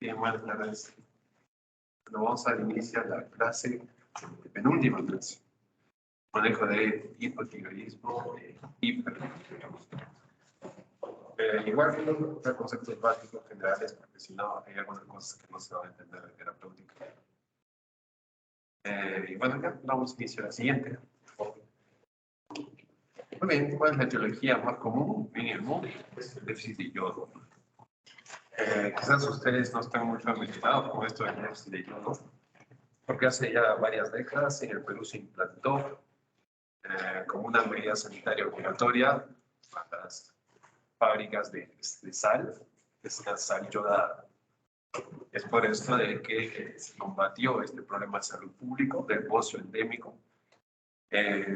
Bien, buenas tardes. Bueno, vamos a iniciar la clase, penúltima clase. Manejo de hipotiroidismo e hipertiroidismo. Igual que conceptos básicos generales, porque si no hay algunas cosas que no se van a entender de terapéutica. Y bueno, ya vamos a iniciar la siguiente. Muy bien, ¿cuál es la etiología más común en el mundo? Es el déficit de yodo. Quizás ustedes no están muy familiarizados con esto del déficit de yodo, porque hace ya varias décadas en el Perú se implantó como una medida sanitaria obligatoria para las fábricas de sal, que es la sal yodada. Es por esto de que se combatió este problema de salud público del bocio endémico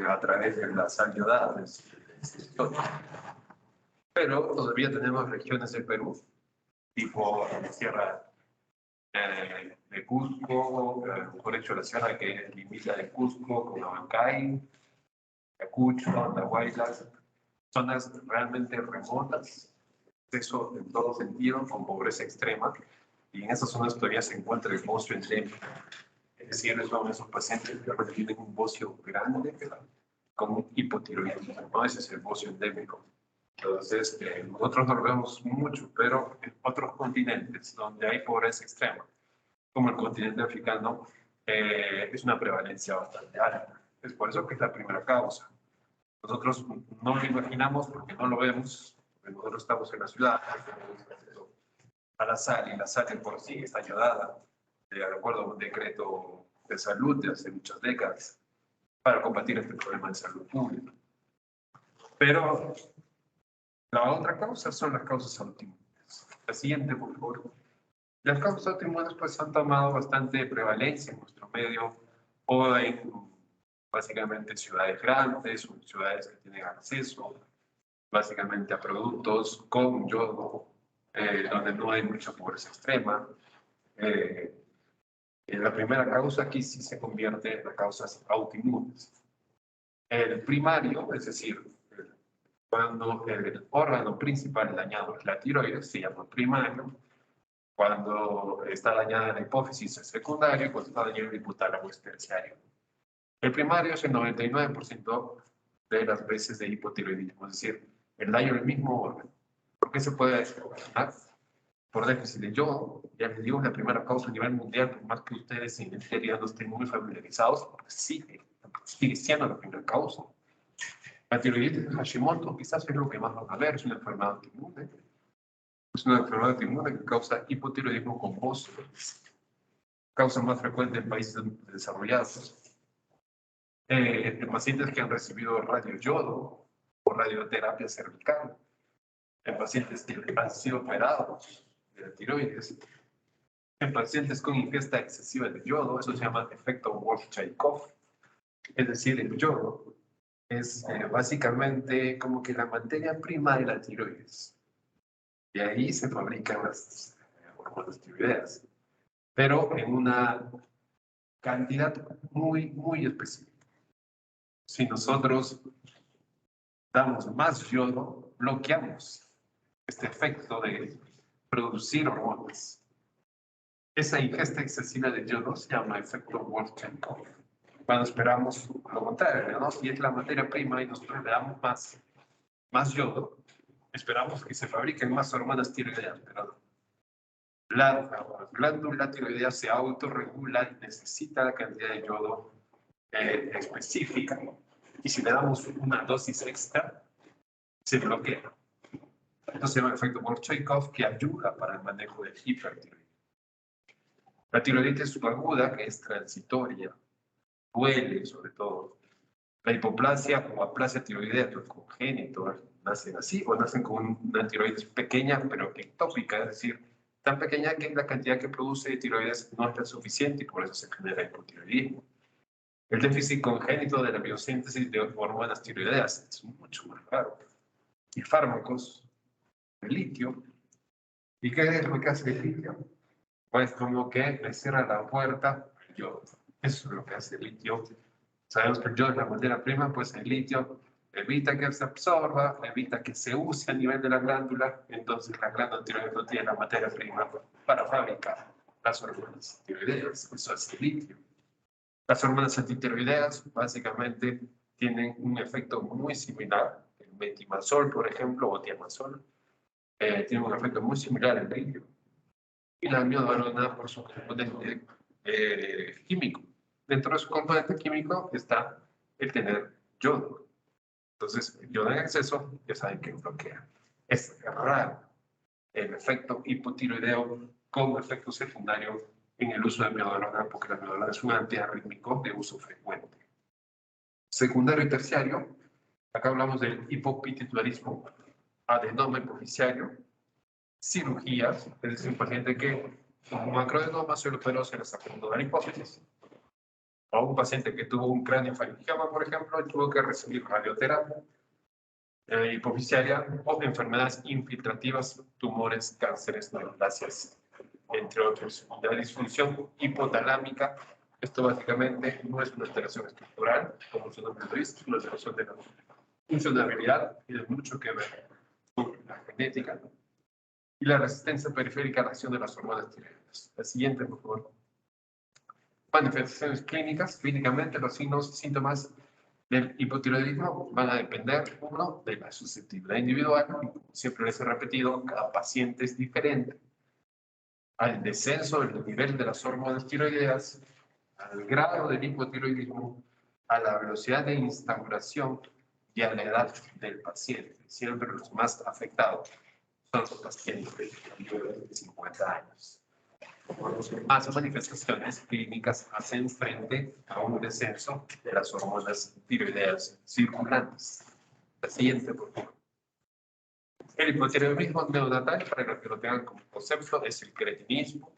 a través de la sal yodada. Pero todavía tenemos regiones del Perú, tipo la sierra de Cusco, por hecho la sierra que limita de Cusco con Abancay, Ayacucho, Andahuaylas, zonas realmente remotas, eso en todo sentido, con pobreza extrema, y en esas zonas todavía se encuentra el bocio endémico. Es decir, son esos pacientes que tienen un bocio grande con un hipotiroidismo, ¿no? Ese es el bocio endémico. Entonces, nosotros no lo vemos mucho, pero en otros continentes donde hay pobreza extrema, como el continente africano, es una prevalencia bastante alta. Es por eso que es la primera causa. Nosotros no lo imaginamos porque no lo vemos, porque nosotros estamos en la ciudad, a la sal, y la sal de por sí está ayudada, de acuerdo a un decreto de salud de hace muchas décadas, para combatir este problema de salud pública. Pero la otra causa son las causas autoinmunes. La siguiente, por favor. Las causas autoinmunes pues han tomado bastante prevalencia en nuestro medio o en básicamente ciudades grandes o ciudades que tienen acceso básicamente a productos con yodo, donde no hay mucha pobreza extrema. La primera causa aquí sí se convierte en las causas autoinmunes. El primario, es decir, cuando el órgano principal dañado es la tiroides, se llama primario. Cuando está dañada la hipófisis es secundario, y cuando está dañado el hipotálamo es terciario. El primario es el 99% de las veces de hipotiroidismo, es decir, el daño del mismo órgano. ¿Por qué se puede determinar? Por déficit de yodo. Ya les digo, es la primera causa a nivel mundial, por más que ustedes en el teoría no estén muy familiarizados, porque sigue siendo la primera causa. La tiroiditis de Hashimoto quizás es lo que más van a ver, es una enfermedad autoinmune. Es una enfermedad autoinmune que causa hipotiroidismo con bocio. Causa más frecuente en países desarrollados. En pacientes que han recibido radioyodo o radioterapia cervical. En pacientes que han sido operados de la tiroides. En pacientes con ingesta excesiva de yodo, eso se llama efecto Wolff-Chaikoff. Es decir, el yodo es básicamente como que la materia prima de la tiroides. Y ahí se fabrican las hormonas tiroideas, pero en una cantidad muy, muy específica. Si nosotros damos más yodo, bloqueamos este efecto de producir hormonas. Esa ingesta excesiva de yodo se llama efecto Wolff-Chaikoff. Cuando esperamos lo contrario, ¿no? Si es la materia prima y nosotros le damos más yodo, esperamos que se fabriquen más hormonas tiroideas, pero la glándula tiroidea se autorregula y necesita la cantidad de yodo específica. Y si le damos una dosis extra, se bloquea. Entonces se llama efecto Wolff-Chaikoff, que ayuda para el manejo del hipertiroidismo. La tiroiditis subaguda, que es transitoria, duele sobre todo. La hipoplasia o aplasia tiroidea congénito, nacen así o nacen con una tiroides pequeña pero ectópica, es decir, tan pequeña que la cantidad que produce de tiroides no es la suficiente y por eso se genera hipotiroidismo. El déficit congénito de la biosíntesis de hormonas tiroideas es mucho más raro. Y fármacos de litio. ¿Y qué es lo que hace el litio? Pues como que le cierra la puerta al yodo. Eso es lo que hace el litio. Sabemos que el yodo es la materia prima, pues el litio evita que se absorba, evita que se use a nivel de la glándula, entonces la glándula tiroides no tiene la materia prima para fabricar las hormonas tiroideas, eso es el litio. Las hormonas antitiroideas básicamente tienen un efecto muy similar, el metimazol, por ejemplo, o tiamazol, tiene un efecto muy similar al litio. Y la miodarona por su componente químico. Dentro de su componente químico está el tener yodo. Entonces, el yodo en exceso, ya saben que bloquea. Es raro el efecto hipotiroideo como efecto secundario en el uso de miodarona, porque la miodarona es un antiarrítmico de uso frecuente. Secundario y terciario, acá hablamos del hipopituitarismo, adenoma hipofisiario, cirugías, es decir, un paciente que con macroadenoma se operó, se le sacó la hipófisis, o un paciente que tuvo un cráneo faringioma, por ejemplo, y tuvo que recibir radioterapia hipofisiaria o enfermedades infiltrativas, tumores, cánceres, neoplasias, entre otros. La disfunción hipotalámica, esto básicamente no es una alteración estructural, como su nombre lo dice, es una alteración de la funcionalidad, tiene mucho que ver con la genética, ¿no? Y la resistencia periférica a la acción de las hormonas tiroideas. La siguiente, por favor. Manifestaciones clínicas. Clínicamente, los signos, síntomas del hipotiroidismo van a depender, uno, de la susceptibilidad individual, y como siempre les he repetido, cada paciente es diferente, al descenso del nivel de las hormonas tiroideas, al grado del hipotiroidismo, a la velocidad de instauración y a la edad del paciente. Siempre los más afectados son los pacientes de 50 años. Más manifestaciones clínicas hacen frente a un descenso de las hormonas tiroideas circulantes. La siguiente, por favor. El hipotiroidismo neonatal, para los que lo tengan como concepto, es el cretinismo.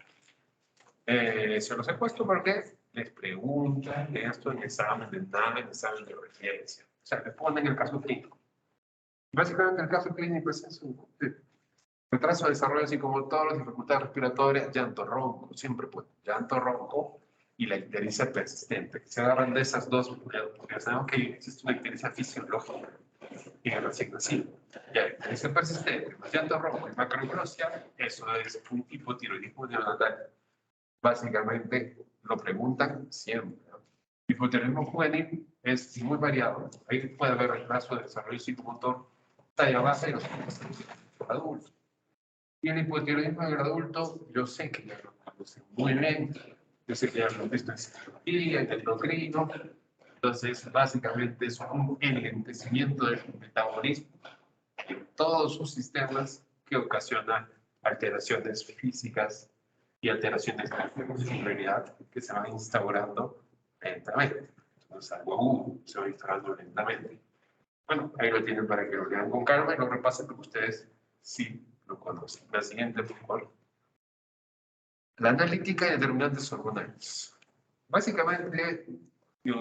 Se los he puesto porque les preguntan esto en examen de NAME, en examen de referencia. O sea, les ponen el caso clínico. Básicamente el caso clínico es eso. Retraso de desarrollo psicomotor, dificultad respiratoria, llanto ronco, siempre pues llanto ronco y la ictericia persistente. Se agarran de esas dos, porque sabemos que existe una ictericia fisiológica en el recién nacido. Ya, ictericia persistente, llanto ronco y macroglosia, eso es un hipotiroidismo neonatal. Básicamente lo preguntan siempre, ¿no? Hipotiroidismo juvenil es muy variado. Ahí puede haber retraso de desarrollo psicomotor, talla baja y los adultos. Y el hipotiroidismo en el adulto, yo sé que ya lo conocen muy bien, yo sé que ya lo han visto en psicología, en endocrino. Entonces, básicamente es un enlentecimiento del metabolismo en todos sus sistemas que ocasiona alteraciones físicas y alteraciones de la funcionalidad que se van instaurando lentamente. Entonces, algo agudo se va instaurando lentamente. Bueno, ahí lo tienen para que lo lean con calma y lo repasen porque ustedes sí lo conocen. La siguiente, por favor. La analítica y determinantes hormonales. Básicamente,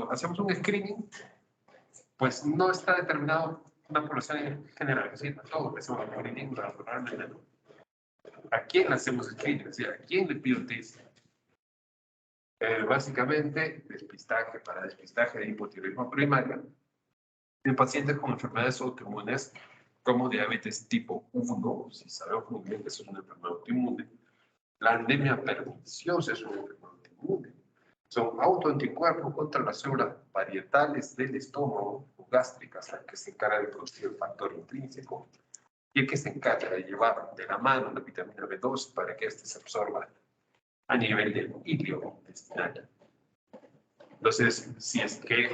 hacemos un screening, pues no está determinado una población en general, es decir, a todos le hacemos un screening naturalmente, ¿no? ¿A quién le hacemos screening? Es decir, ¿a quién le pido test? Básicamente, despistaje para despistaje de hipotiroidismo primario en pacientes con enfermedades autoinmunes como diabetes tipo 1, si sabemos muy bien que eso es una enfermedad autoinmune. La anemia perniciosa es una enfermedad autoinmune. Son autoanticuerpos contra las células parietales del estómago o gástricas, las que se encarga de producir el factor intrínseco y el que se encarga de llevar de la mano la vitamina B2 para que éste se absorba a nivel del hilio intestinal. Entonces, si es que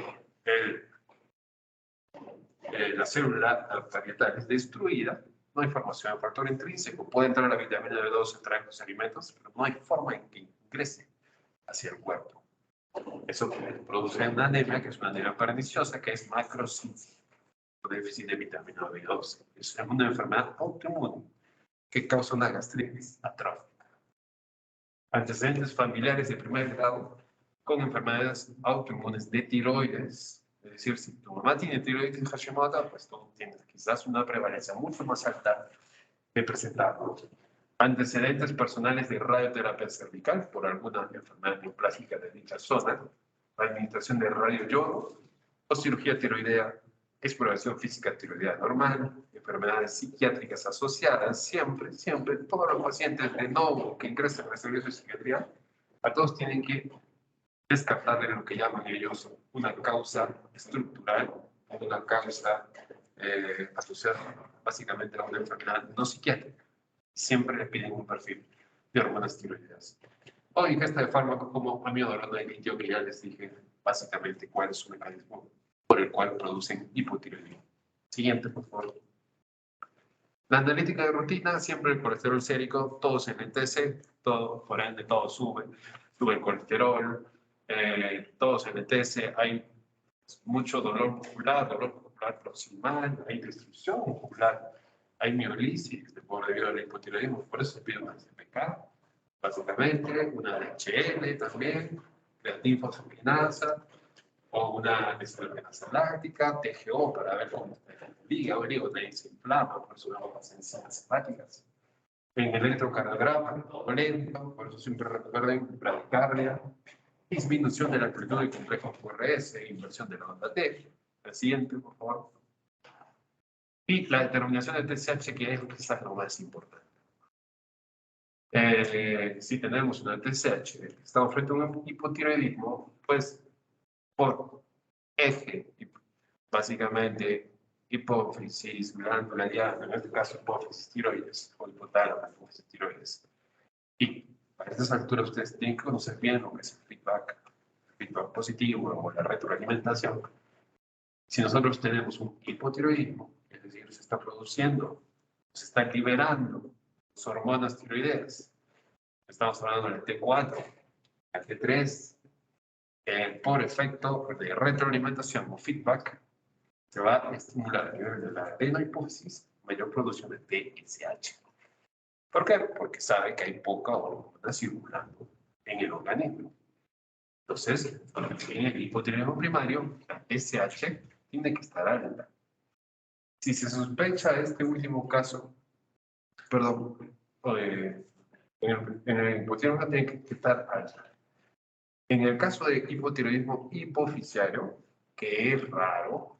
la célula parietal es destruida, no hay formación de factor intrínseco. Puede entrar la vitamina B2 a través de los alimentos, pero no hay forma en que ingrese hacia el cuerpo. Eso produce una anemia, que es una anemia perniciosa, que es macrocítica, con déficit de vitamina B2. Es una enfermedad autoinmune que causa una gastritis atrófica. Antecedentes familiares de primer grado con enfermedades autoinmunes de tiroides. Es decir, si tu mamá tiene tiroides Hashimoto, pues tú tienes quizás una prevalencia mucho más alta de presentarlo. Antecedentes personales de radioterapia cervical por alguna enfermedad neoplásica de dicha zona. administración de radioyodo o cirugía tiroidea, exploración física tiroidea normal, enfermedades psiquiátricas asociadas, siempre, todos los pacientes de nuevo que ingresan a servicios de psiquiatría, a todos tienen que descartar de lo que llaman ellos una causa estructural o una causa asociada básicamente a una enfermedad no psiquiátrica. Siempre le piden un perfil de hormonas tiroideas. O ingesta de fármacos como amiodarona y litio, que ya les dije básicamente cuál es su mecanismo por el cual producen hipotiroidismo. Siguiente, por favor. La analítica de rutina, siempre el colesterol sérico, todos en el TC, todo, por ende, todo sube el colesterol, todos en el TC, hay mucho dolor muscular proximal, hay destrucción muscular, hay miolisis debido al hipotiroidismo, por eso se pide una CPK, básicamente, una DHL también, creatinfosforinasa, o una desfilograsa láctica, TGO, para ver cómo está el hígado también se inflama, por eso vemos las enzimas hepáticas. En el electrocardiograma, todo lento, por eso siempre recuerden bradicardia, disminución de la amplitud de complejo QRS, inversión de la onda T. El siguiente, por favor. Y la determinación del TSH, que es quizás lo más importante. Si tenemos una TSH, estamos frente a un hipotiroidismo, pues por eje, básicamente hipófisis, glándula diana, en este caso hipófisis tiroides o hipotálamo, hipófisis tiroides. Y a estas alturas ustedes tienen que conocer bien lo que es el feedback positivo o la retroalimentación. Si nosotros tenemos un hipotiroidismo, es decir, se está produciendo, se está liberando las hormonas tiroideas, estamos hablando del T4, el T3, por efecto de retroalimentación o feedback, se va a estimular a nivel de la adenohipófisis mayor producción de TSH. ¿Por qué? Porque sabe que hay poca hormona circulando en el organismo. Entonces, en el hipotiroidismo primario, la TSH tiene que estar alta. Si se sospecha este último caso, perdón, en el hipotiroidismo tiene que estar alta. En el caso de hipotiroidismo hipoficiario, que es raro,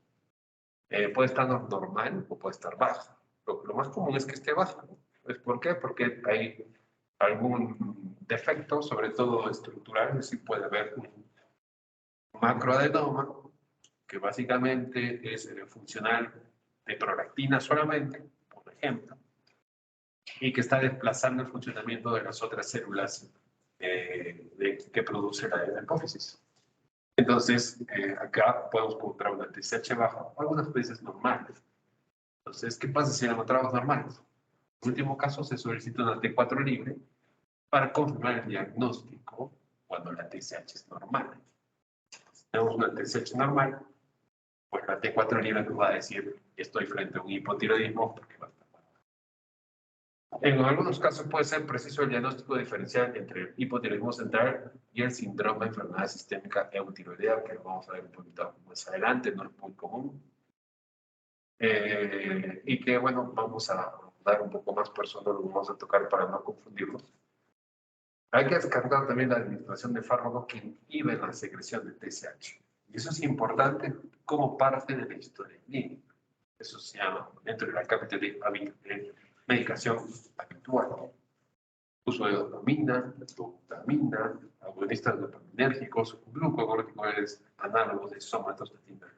puede estar normal o puede estar baja. Lo más común es que esté baja, ¿no? ¿Por qué? Porque hay algún defecto, sobre todo estructural, es decir, puede haber un macroadenoma, que básicamente es funcional de prolactina solamente, por ejemplo, y que está desplazando el funcionamiento de las otras células que produce la hipófisis. Entonces, acá podemos encontrar una TSH baja o algunas veces normales. Entonces, ¿qué pasa si la encontramos normales? En último caso, se solicita una T4 libre para confirmar el diagnóstico cuando la TSH es normal. Si tenemos una TSH normal, pues la T4 libre nos va a decir que estoy frente a un hipotiroidismo porque va a estar mal. En algunos casos puede ser preciso el diagnóstico diferencial entre el hipotiroidismo central y el síndrome de enfermedad sistémica eutiroidea, que lo vamos a ver un poquito más adelante, no es muy común. Y que, bueno, vamos a dar un poco más personal, lo vamos a tocar para no confundirlos. Hay que descartar también la administración de fármacos que inhiben la secreción de TSH. Y eso es importante como parte de la historia clínica. Eso se llama, dentro de la cápita de medicación habitual. Uso de dopamina, dopamina, agonistas dopaminérgicos, glucocorticoides, análogos de somatostatina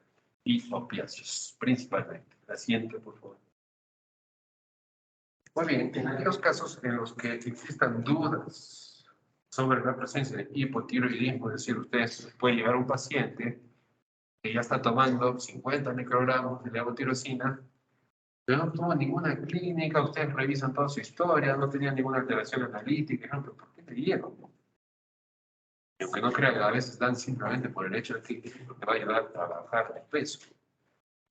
y opiáceos, principalmente. La siguiente, por favor. Muy bien, en aquellos casos en los que existan dudas sobre la presencia de hipotiroidismo, es decir, ustedes pueden llevar a un paciente que ya está tomando 50 microgramos de levotirosina, pero no tuvo ninguna clínica, ustedes revisan toda su historia, no tenía ninguna alteración analítica, ¿no? ¿Por qué te dieron? Y aunque no crean, a veces dan simplemente por el hecho de que te va a ayudar a bajar de peso.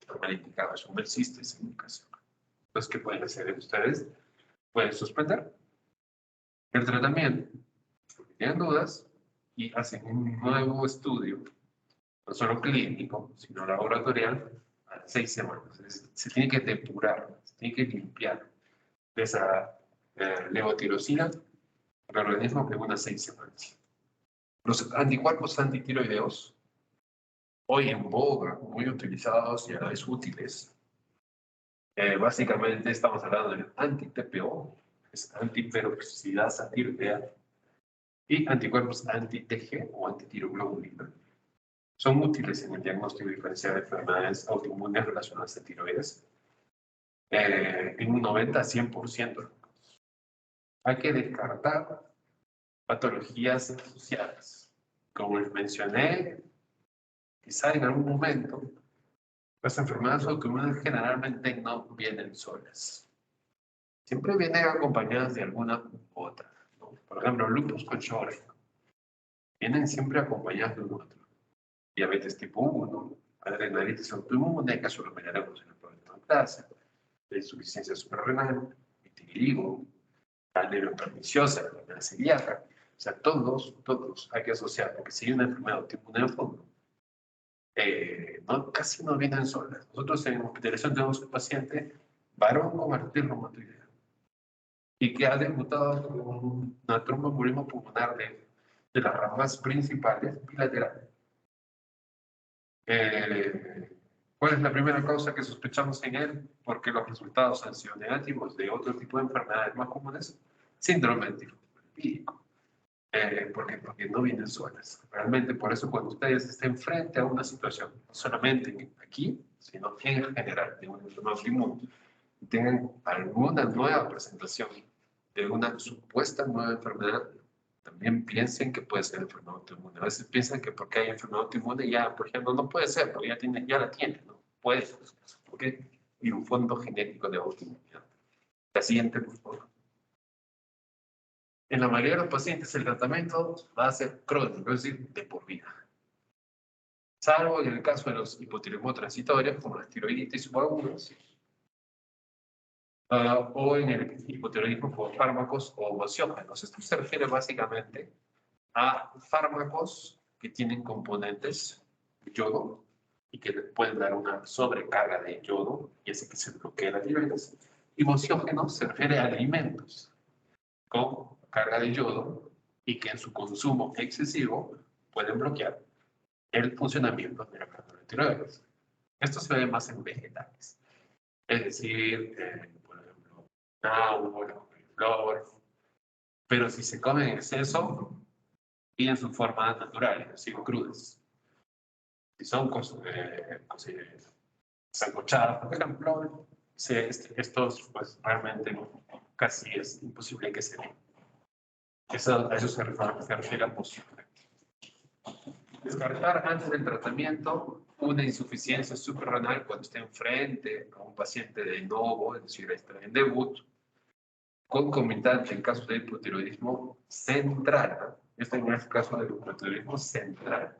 Analítica es un existe esa indicación. Entonces, ¿qué pueden hacer ustedes? Pueden suspender el tratamiento, porque tienen dudas, y hacen un nuevo estudio, no solo clínico, sino laboratorial, a 6 semanas. Se tiene que depurar, se tiene que limpiar de esa levotirosina el organismo en unas 6 semanas. Los anticuerpos antitiroideos hoy en boga, muy utilizados y a la vez útiles. Básicamente estamos hablando del anti-TPO, es antiperoxisidasa satirrea, y anticuerpos anti-TG o antitiroglobulina. Son útiles en el diagnóstico diferencial de enfermedades autoinmunes relacionadas a tiroides en un 90 a 100%. Hay que descartar patologías asociadas. Como les mencioné, quizá en algún momento, las enfermedades autoinmunes generalmente no vienen solas. Siempre vienen acompañadas de alguna u otra, ¿no? Por ejemplo, lupus con Sjögren. Vienen siempre acompañados de un otro. Diabetes tipo 1, adrenalitis autoinmune, caso lo miraremos en el programa de clase, la insuficiencia suprarrenal, vitiligo, la anemia perniciosa, la enfermedad celíaca. O sea, todos hay que asociar, porque si hay una enfermedad autoinmune de fondo, casi no vienen solas. Nosotros en hospitalización tenemos un paciente varón con artritis reumatoidea y que ha debutado con una tromboembolismo pulmonar de las ramas principales bilaterales. ¿Cuál es la primera causa que sospechamos en él? Porque los resultados han sido negativos de otro tipo de enfermedades más comunes, síndrome del tifo lipídico. Porque no vienen solas. Realmente, por eso cuando ustedes estén frente a una situación, no solamente aquí, sino en general, de una enfermedad autoinmune, y tengan alguna nueva presentación de una supuesta nueva enfermedad, también piensen que puede ser enfermedad autoinmune. A veces piensan que porque hay enfermedad autoinmune ya, por ejemplo, no puede ser, porque ya la tiene, ¿no? Puede ser, porque hay un fondo genético de autoinmunidad. La siguiente, por favor. En la mayoría de los pacientes el tratamiento va a ser crónico, es decir, de por vida. Salvo en el caso de los hipotiroidismos transitorios, como las tiroiditis subagudas, o en el hipotiroidismo por fármacos o opciógenos. Esto se refiere básicamente a fármacos que tienen componentes de yodo y que pueden dar una sobrecarga de yodo y hace que se bloquee la tiroides. Y opciógenos se refiere a alimentos con carga de yodo y que en su consumo excesivo pueden bloquear el funcionamiento de la glándula tiroides. Esto se ve más en vegetales. Es decir, por ejemplo, náuseas, flor. Pero si se come en exceso y en su forma natural, es decir, crudas. Si son sancochadas, por ejemplo, estos pues realmente casi es imposible que se den. A eso se refiere a posible. Descartar antes del tratamiento una insuficiencia suprarrenal cuando esté enfrente a un paciente de novo, es decir, está en debut, concomitante en caso de hipotiroidismo central, ¿no? Este no es el caso del hipotiroidismo central.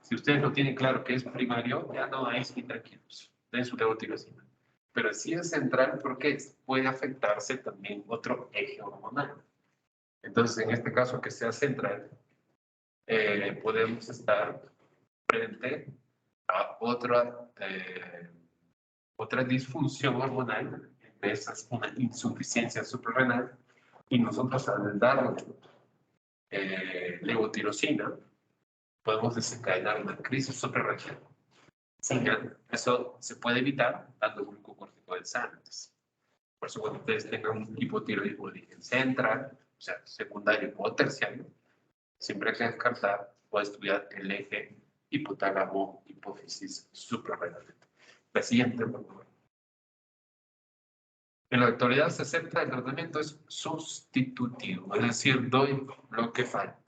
Si ustedes no tienen claro que es primario, ya no hay que tranquilos, den su levotiroxina. Pero sí es central porque puede afectarse también otro eje hormonal. Entonces, en este caso que sea central, podemos estar frente a otra disfunción hormonal, esa es una insuficiencia suprarrenal, y nosotros al darle levotirosina podemos desencadenar una crisis suprarrenal. Eso se puede evitar dando glucocorticoides antes. Por eso cuando ustedes tengan un hipotiroidismo de origen central, o sea, secundario o terciario, siempre hay que descartar o estudiar el eje hipotálamo, hipófisis suprarrenal. La siguiente, por favor. En la actualidad se acepta el tratamiento es sustitutivo, es decir, doy lo que falta.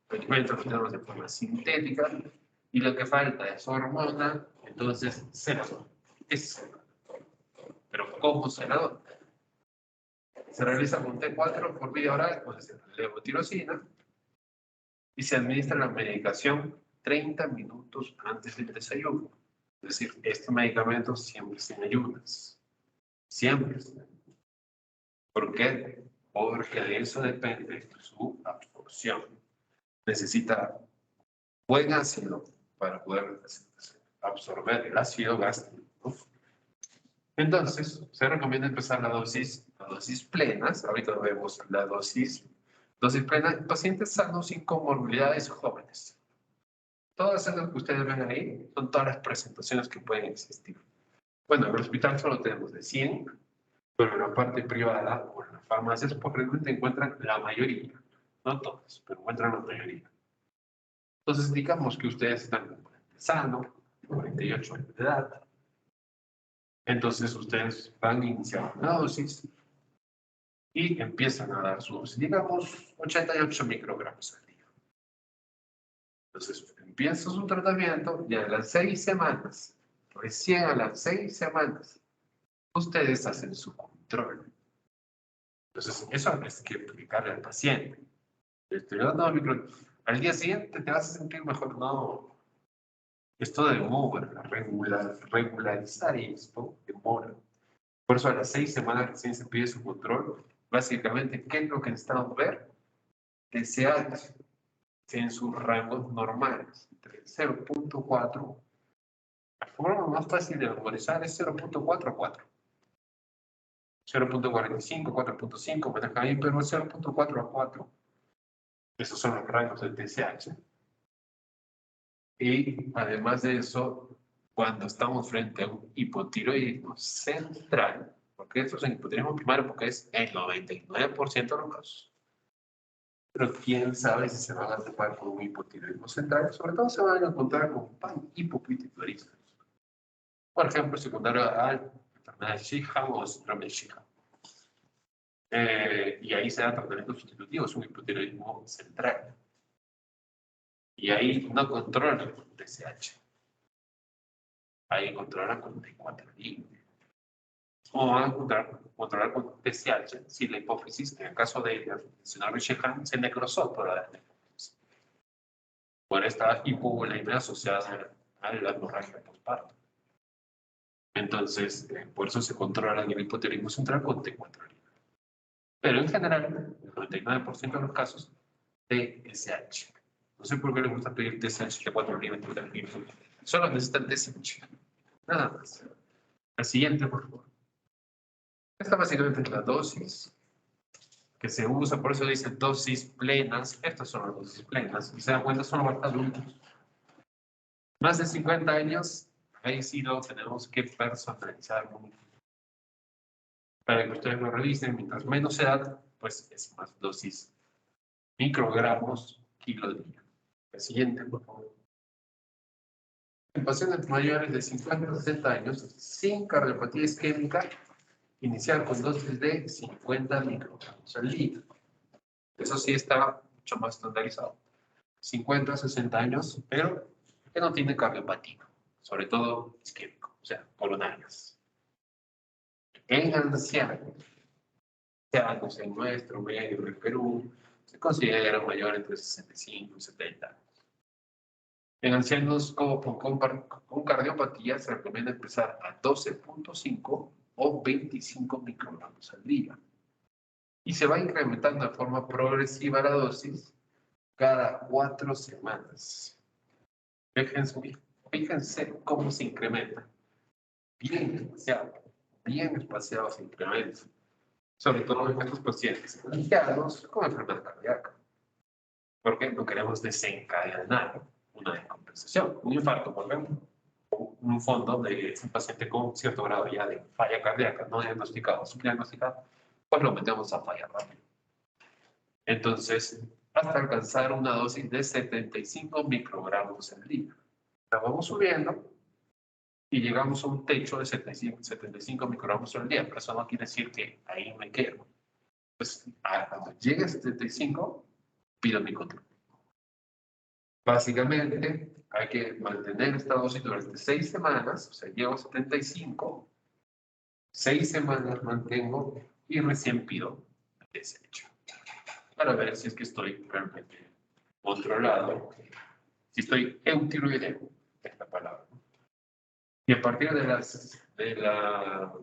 Primero lo tenemos de forma sintética y lo que falta es hormona, entonces se la doy. Pero ¿cómo se la doy? Se realiza con T4 por vía oral, puede ser levotirosina, y se administra la medicación 30 minutos antes del desayuno. Es decir, este medicamento siempre sin ayunas. Siempre. ¿Por qué? Porque de eso depende su absorción. Necesita buen ácido para poder absorber el ácido gástrico, ¿no? Entonces, se recomienda empezar la dosis plenas. Ahorita vemos la dosis plena en pacientes sanos sin comorbilidades jóvenes. Todas esas que ustedes ven ahí son todas las presentaciones que pueden existir. Bueno, en el hospital solo tenemos de 100, pero en la parte privada o en las farmacias, pues realmente encuentran la mayoría. No todas, pero encuentran la mayoría. Entonces, digamos que ustedes están sano, 48 años de edad. Entonces, ustedes van a iniciar una dosis y empiezan a dar su dosis, digamos, 88 microgramos al día. Entonces, empieza su tratamiento y a las 6 semanas, recién a las 6 semanas, ustedes hacen su control. Entonces, eso es que explicarle al paciente. Estoy dando micro... Al día siguiente te vas a sentir mejor. No, esto demora, regularizar esto demora. Por eso a las 6 semanas recién se pide su control. Básicamente, ¿qué es lo que necesitamos ver? TSH en sus rangos normales, entre 0.4. La forma más fácil de memorizar es 0.4 a 4. 0.45, 4.5, maneja ahí, pero 0.4 a 4. Esos son los rangos del TSH. Y además de eso, cuando estamos frente a un hipotiroidismo central, porque esto es un hipotiroidismo primario porque es el 99% de los casos. Pero quién sabe si se van a topar con un hipotiroidismo central. Sobre todo se van a encontrar con hipopituitarismo. Por ejemplo, secundario a la enfermedad de Sheehan o síndrome de Sheehan. Y ahí se da tratamiento sustitutivo, es un hipotiroidismo central. Y ahí no controla el TSH. Ahí controla con T4. O van a controlar con TSH si la hipófisis, en el caso de síndrome de Sheehan, se necrosó por la hipófisis. Por esta hipovolemia asociada a la hemorragia postparto. Entonces, por eso se controla el hipotiroidismo central con T4. Pero en general, el 99% de los casos, TSH. No sé por qué les gusta pedir TSH de 4 milímetros de almíbar. Solo necesitan TSH. Nada más. La siguiente, por favor. Esta básicamente es la dosis que se usa, por eso dice dosis plenas. Estas son las dosis plenas. Y se dan cuenta, son los adultos. Más de 50 años, ahí sí lo tenemos que personalizar mucho. Para que ustedes lo revisen, mientras menos edad, pues es más dosis microgramos kilo día. El siguiente, por favor. En pacientes mayores de 50 a 60 años, sin cardiopatía isquémica, iniciar con dosis de 50 microgramos al día. Eso sí está mucho más estandarizado. 50 a 60 años, pero que no tiene cardiopatía, sobre todo isquémico, o sea, coronarias. En ancianos, en nuestro medio del Perú, se considera mayor entre 65 y 70 años. En ancianos con cardiopatía se recomienda empezar a 12.5 o 25 microgramos al día. Y se va incrementando de forma progresiva la dosis cada 4 semanas. Fíjense cómo se incrementa. Bien espaciado se incrementa. Sobre todo en estos pacientes ancianos con enfermedad cardíaca. Porque no queremos desencadenar una descompensación, un infarto, por ejemplo, un fondo de un paciente con cierto grado ya de falla cardíaca no diagnosticado, subdiagnosticado, pues lo metemos a falla rápida. Entonces, hasta alcanzar una dosis de 75 microgramos al día. La vamos subiendo y llegamos a un techo de 75 microgramos al día, pero eso no quiere decir que ahí me quedo. Pues cuando llegue a 75, pido mi control. Básicamente, hay que mantener esta dosis durante 6 semanas, o sea, llego a 75, 6 semanas mantengo y recién pido desecho. Para ver si es que estoy realmente controlado, si estoy eutiroideo, es la palabra. Y a partir de la 7ª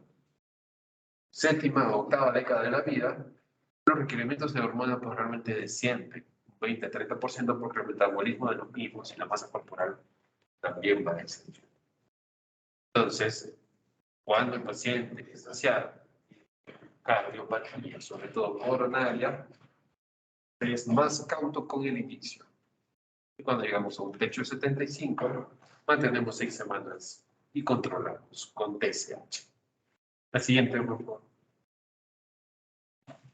o 8ª década de la vida, los requerimientos de hormonas pues realmente descienden, 20-30%, porque el metabolismo de los mismos y la masa corporal también va a descender. Entonces, cuando el paciente es saciado, cardiopatía, sobre todo coronaria, es más cauto con el inicio. cuando llegamos a un techo de 75, mantenemos 6 semanas y controlamos con TSH. La siguiente, por favor.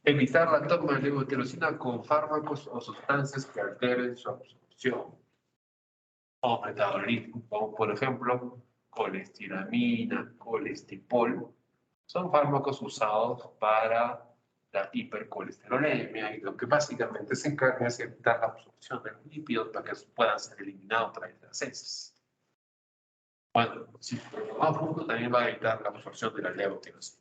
Evitar la toma de levotirosina con fármacos o sustancias que alteren su absorción o metabolismo, como por ejemplo colestiramina, colestipol. Son fármacos usados para la hipercolesterolemia y lo que básicamente se encarga es evitar la absorción de los lípidos para que puedan ser eliminados a través de las heces. Bueno, si tomamos juntos también va a evitar la absorción de la levotirosina.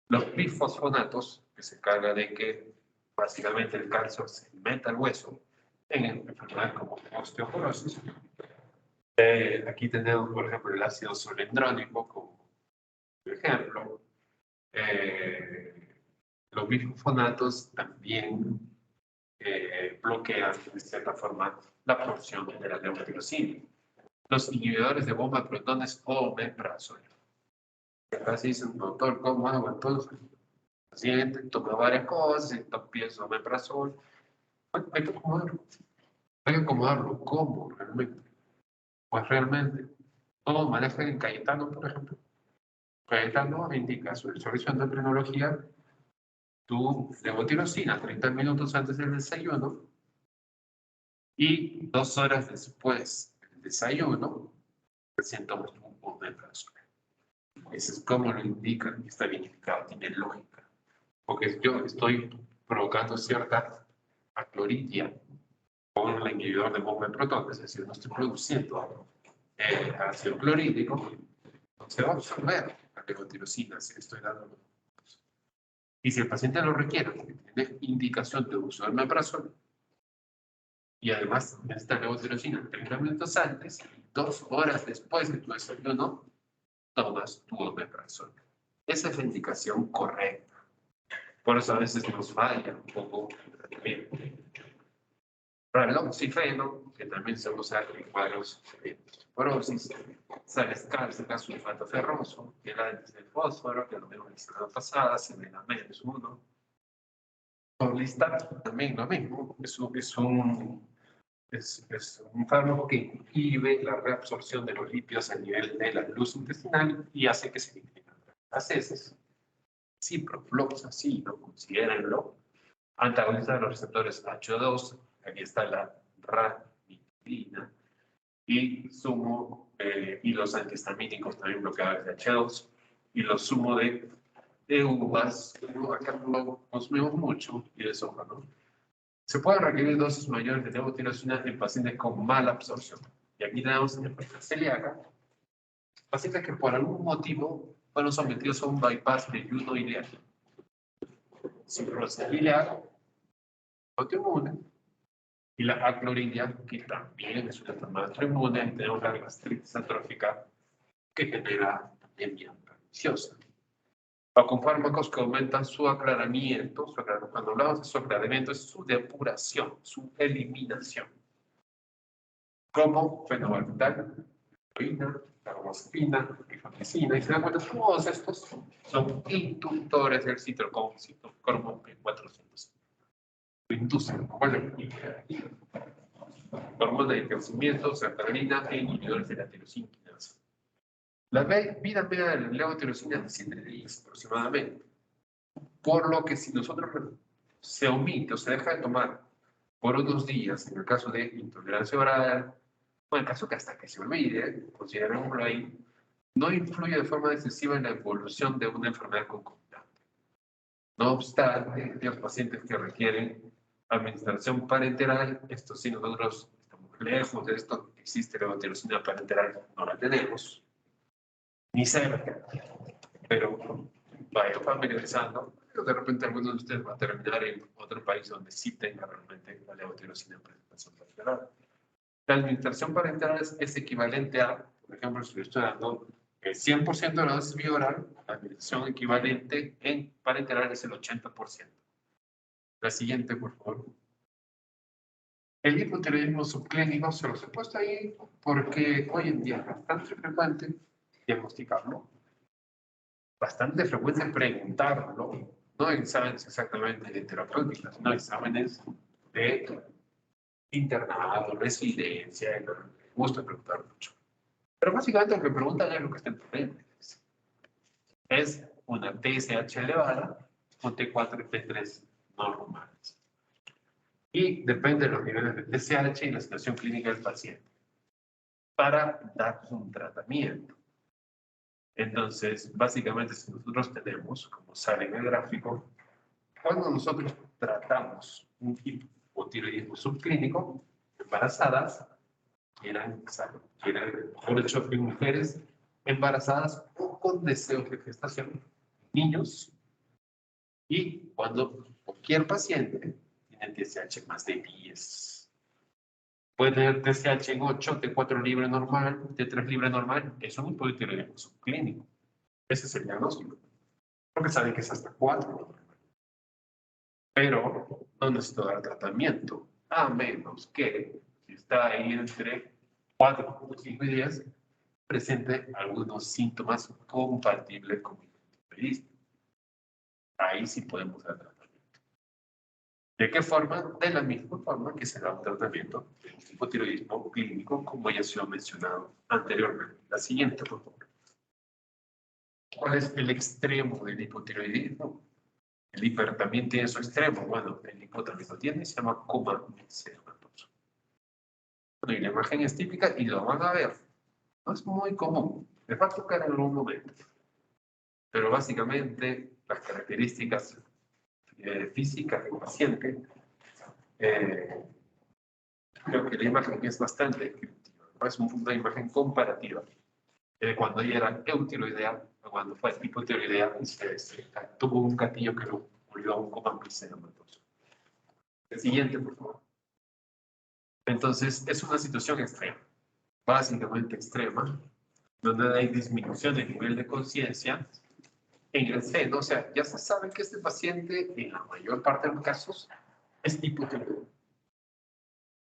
Los bifosfonatos, que se encarga de que básicamente el calcio se meta al hueso en enfermedades como osteoporosis. Aquí tenemos, por ejemplo, el ácido solendrónico como ejemplo. Los bifosfonatos también bloquean de cierta forma la absorción de la levotirosina. Los inhibidores de bomba de protones o omeprazol. Acá se dice, doctor, ¿cómo hago entonces? El paciente toma varias cosas, empieza omeprazol. Bueno, hay que acomodarlo. Hay que acomodarlo. ¿Cómo realmente? Pues realmente, todo maneja en Cayetano, por ejemplo. Cayetano indica su servicio de endocrinología, tu levotirosina 30 minutos antes del desayuno y 2 horas después del desayuno, recién tomas un omeprazol. Eso es como lo indican, está bien indicado, tiene lógica. Porque yo estoy provocando cierta acloridia con el inhibidor de bomba de protones, es decir, no estoy produciendo ácido clorhídrico, se va a absorber la levotirosina si estoy dando. Y si el paciente lo requiere, porque tiene indicación de uso del omeprazol, y además necesita levotirosina 30 minutos antes y 2 horas después de tu desayuno, tomas tu omeprazol. Esa es la indicación correcta. Por eso a veces nos falla un poco el tratamiento. Raloxifeno, que también se usa en cuadros de osteoporosis, sales cálcicas, sulfato ferroso, quelates de fósforo, que lo vimos la semana pasada, -1. Orlistat, también lo mismo, es un fármaco que inhibe la reabsorción de los lípidos a nivel de la luz intestinal y hace que se eliminen las heces. Ciprofloxacino, considérenlo, antagonista de los receptores H2, aquí está la ranitidina, y y los antihistamínicos también bloqueadores de H2, y los zumo de uvas, acá no lo consumimos mucho, y de soja, ¿no? Se pueden requerir dosis mayores de levotirosina en pacientes con mala absorción. Y aquí tenemos enfermedad celíaca, pacientes que por algún motivo fueron sometidos a un bypass de ayuno ileal. Cirrosis biliar, autoinmune, y la acloridia, que también es una enfermedad autoinmune, y tenemos la gastritis atrófica que genera anemia perniciosa. O con fármacos que aumentan su aclaramiento, cuando hablamos de su aclaramiento es su depuración, su eliminación. Como fenobarbital, heroína, carbamazepina, rifampicina, y se dan cuenta, todos estos son inductores del citocromo P400. Lo inducen, ¿cuál es? Hormonas de crecimiento, sertralina e inhibidores de la tirosina. La vida media de la levotirosina es de 7 días aproximadamente. Por lo que si nosotros se omite o se deja de tomar por unos días, en el caso de intolerancia oral, o en el caso que hasta que se olvide, considerémoslo ahí, no influye de forma decisiva en la evolución de una enfermedad concomitante. No obstante, los pacientes que requieren administración parenteral, esto sí nosotros estamos lejos de esto, existe la levotirosina parenteral, no la tenemos, ni cerca, pero vaya familiarizando. De repente alguno de ustedes va a terminar en otro país donde sí tenga realmente la levotirosina parenteral. La administración parenteral es equivalente a, por ejemplo, si yo estoy dando el 100% de la dosis vía oral, la administración equivalente en parenteral es el 80%. La siguiente, por favor. El hipotiroidismo subclínico se los he puesto ahí porque hoy en día es bastante frecuente diagnosticarlo, bastante frecuente preguntarlo, no exámenes exactamente de terapéuticas, sino exámenes de internado, residencia, me gusta preguntar mucho. Pero básicamente lo que preguntan es lo que está en tu mente. Es una TSH elevada o T4 y T3 normales. Y depende de los niveles de TSH y la situación clínica del paciente para dar un tratamiento. Entonces, básicamente, si nosotros tenemos, como sale en el gráfico, cuando nosotros tratamos un hipotiroidismo subclínico, embarazadas, eran por hecho, en mujeres embarazadas o con deseos de gestación, niños, y cuando cualquier paciente tiene TSH más de 10. Puede tener TSH en 8, T4 libre normal, T3 libre normal, es un hipotiroidismo subclínico. Ese es el diagnóstico. Porque saben que es hasta 4. Pero no necesito dar tratamiento, a menos que, si está ahí entre 4, 5 y 10, presente algunos síntomas compatibles con el hipotiroidismo. Ahí sí podemos dar tratamiento. ¿De qué forma? De la misma forma que se da un tratamiento de hipotiroidismo clínico, como ya se ha mencionado anteriormente. La siguiente, por favor. ¿Cuál es el extremo del hipotiroidismo? El hiper también tiene su extremo. Bueno, el hipo también lo tiene, se llama coma mixedematoso. Bueno, y la imagen es típica y lo van a ver. No es muy común. Les va a tocar en algún momento. Pero básicamente las características físicas del paciente, creo que la imagen es bastante descriptiva. Es una imagen comparativa. Cuando ella era eutiroidea, cuando fue hipotiroidea, tuvo un gatillo que lo volvió a un coma mixedematoso. El siguiente, por favor. Entonces, es una situación extrema, básicamente extrema, donde hay disminución del nivel de conciencia en el seno. O sea, ya se sabe que este paciente, en la mayor parte de los casos, es hipotiroideo.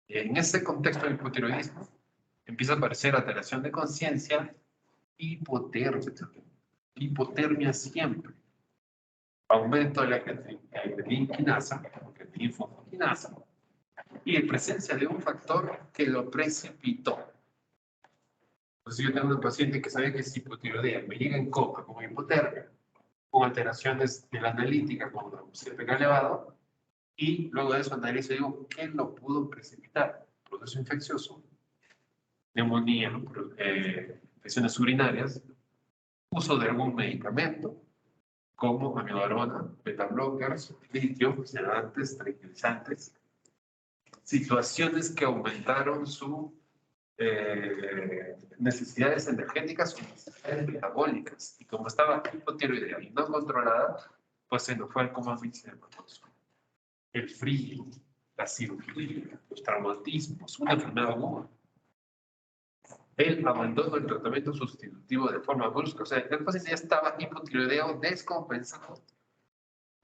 En ese contexto de hipotiroidismo, empieza a aparecer alteración de conciencia, hipotermia siempre, aumento de la creatinina, y presencia de un factor que lo precipitó. Entonces yo tengo un paciente que sabe que es hipotiroidea, me llega en coma como hipotermia, con alteraciones de la analítica, con CPK elevado, y luego de eso analizo y digo, ¿qué lo pudo precipitar? Proceso infeccioso, neumonía, infecciones urinarias, uso de algún medicamento, como amiodarona, beta blockers, litio, sedantes, tranquilizantes, situaciones que aumentaron su necesidades energéticas o necesidades metabólicas. Y como estaba hipotiroidea y no controlada, pues se nos fue al coma mixedematoso. El frío, la cirugía, los traumatismos, una enfermedad aguda. El abandono del tratamiento sustitutivo de forma brusca. O sea, el paciente ya estaba hipotiroideo descompensado.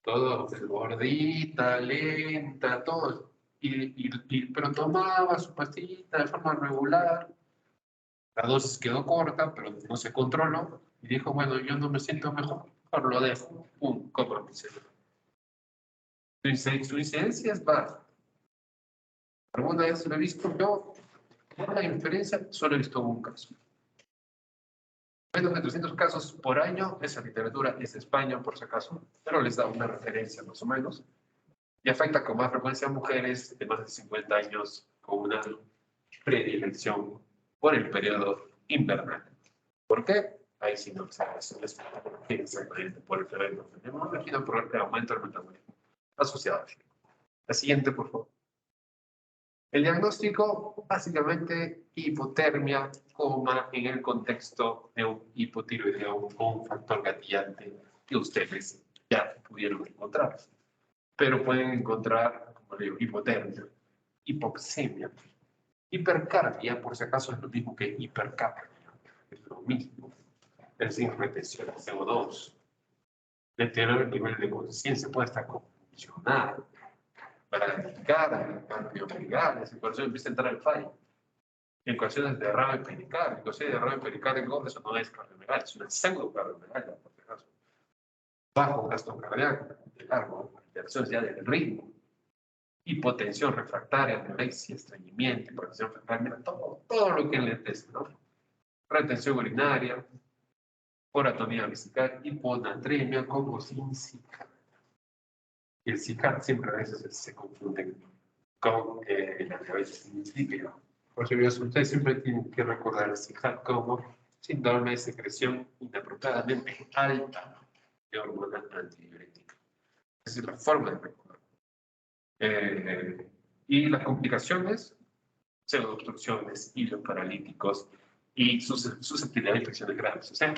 Todo gordita, lenta, todo. Pero tomaba su pastillita de forma regular. La dosis quedó corta, pero no se controló. Y dijo, bueno, yo no me siento mejor, mejor lo dejo. Pum, coma mixedematoso. Su incidencia es baja. ¿Alguna vez lo he visto? Yo, por la inferencia, solo he visto un caso. Menos de 300 casos por año, esa literatura es de España, por si acaso, pero les da una referencia más o menos. Y afecta con más frecuencia a mujeres de más de 50 años con una predilección por el periodo invernal. ¿Por qué? Ahí sí no se exactamente por el fenómeno. Hemos elegido por el aumento del metabolismo asociado al frío. La siguiente, por favor. El diagnóstico, básicamente, hipotermia, coma, en el contexto de un hipotiroideo o un factor gatillante que ustedes ya pudieron encontrar. Pero pueden encontrar, como le digo, hipotermia, hipoxemia, hipercarbia, por si acaso es lo mismo que hipercapnia, es lo mismo. Es decir, retención de CO2, deterioro del nivel de conciencia, puede estar confuncionado, paralizar, cardiomegalia, si por eso empieza a entrar el fallo. En ocasiones de derrame pericárdico, en ocasiones de derrame pericárdico, eso no es cardiomegalia, es una pseudocardiomegalia, por si acaso. Bajo gasto cardíaco, de largo, alteraciones ya del ritmo. hipotensión refractaria, anorexia, estreñimiento, hipotensión refractaria, todo lo que le des, ¿no? Retención urinaria, oratonía vesical, hiponatremia, como sin Zika. Y el Zika siempre a veces se confunde con la diabetes insípida. Por eso ustedes siempre tienen que recordar el Zika como síndrome de secreción inapropiadamente alta de hormona antidiurética. Esa es la forma de recordar. Y las complicaciones, pseudoobstrucciones, hilos paralíticos y susceptibilidad de infecciones graves. O sea,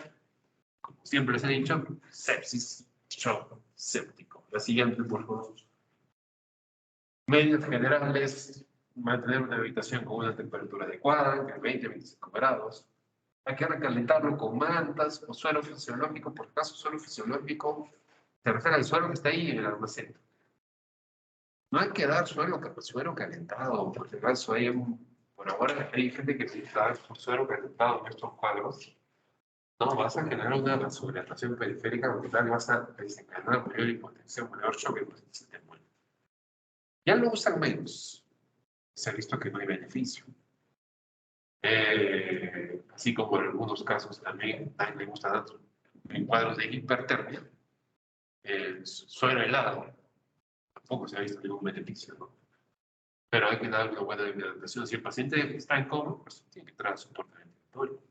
como siempre les he dicho, sepsis, shock séptico. La siguiente, por favor. Medidas generales, mantener una habitación con una temperatura adecuada, entre 20 y 25 grados. Hay que recalentarlo con mantas o suelo fisiológico. Por caso, suelo fisiológico se refiere al suelo que está ahí en el almacén. No hay que dar suelo calentado, porque acaso por ahora hay gente que se da suelo calentado en estos cuadros. No, vas a generar una vasodilatación periférica, porque tal vas a desencadenar mayor hipotensión, mayor shock, y se te muere. Ya lo usan menos. Se ha visto que no hay beneficio. Así como en algunos casos también le gusta dar en cuadros de hipertermia, suelo helado, tampoco se ha visto ningún beneficio, ¿no? Pero hay que dar una buena hidratación. Si el paciente está en coma, pues tiene que entrar a soporte ventilatorio.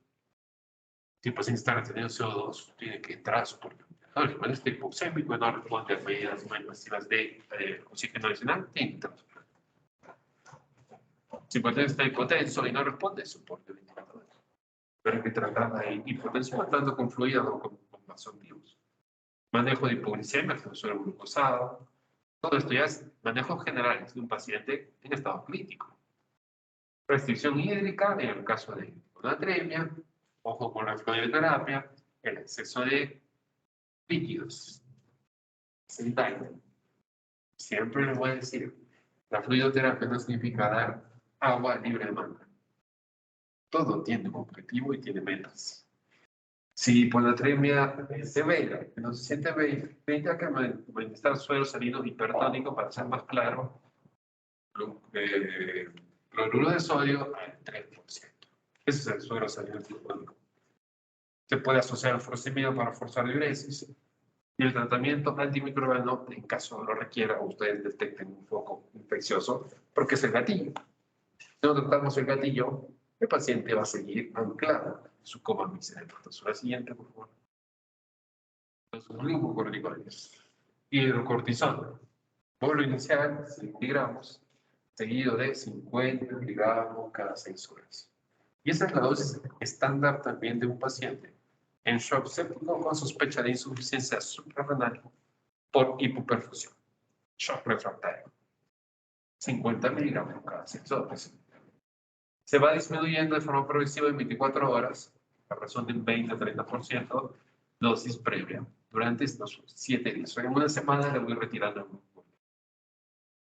Si el paciente está reteniendo CO2, tiene que entrar a soporte ventilatorio. Cuando está hipoxémico y no responde a medidas muy masivas de oxígeno adicional, tiene que entrar a soporte. Si el paciente está hipotenso y no responde, soporte ventilatorio. Pero hay que tratar la hipotensión tanto con fluidos o con vasoactivos. Manejo de hipoglicemia, con suelo glucosado. Todo esto ya es manejo general de un paciente en estado crítico. Restricción hídrica en el caso de hiponatremia, ojo con la fluidoterapia, el exceso de líquidos. Siempre les voy a decir, la fluidoterapia no significa dar agua libre de demanda. Todo tiene un objetivo y tiene metas. Si hiponatremia severa, que no se siente bien, tendría que administrar suero salino hipertónico, para ser más claro, cloruro de sodio al 3%. Ese es el suero salino hipertónico. Se puede asociar al furosemida para forzar diuresis y el tratamiento antimicrobiano, en caso lo requiera, ustedes detecten un foco infeccioso, porque es el gatillo. Si no tratamos el gatillo, el paciente va a seguir anclado en su coma misericordioso. La siguiente, por favor. Los glucocorticoides. Hidrocortisona. Bolo inicial, 100 miligramos, seguido de 50 miligramos cada 6 horas. Y esa es la dosis estándar también de un paciente en shock séptico con sospecha de insuficiencia suprarrenal por hipoperfusión. Shock refractario. 50 miligramos cada 6 horas. Se va disminuyendo de forma progresiva en 24 horas, a razón del 20-30%, dosis previa, durante estos 7 días. En una semana le voy retirando el grupo.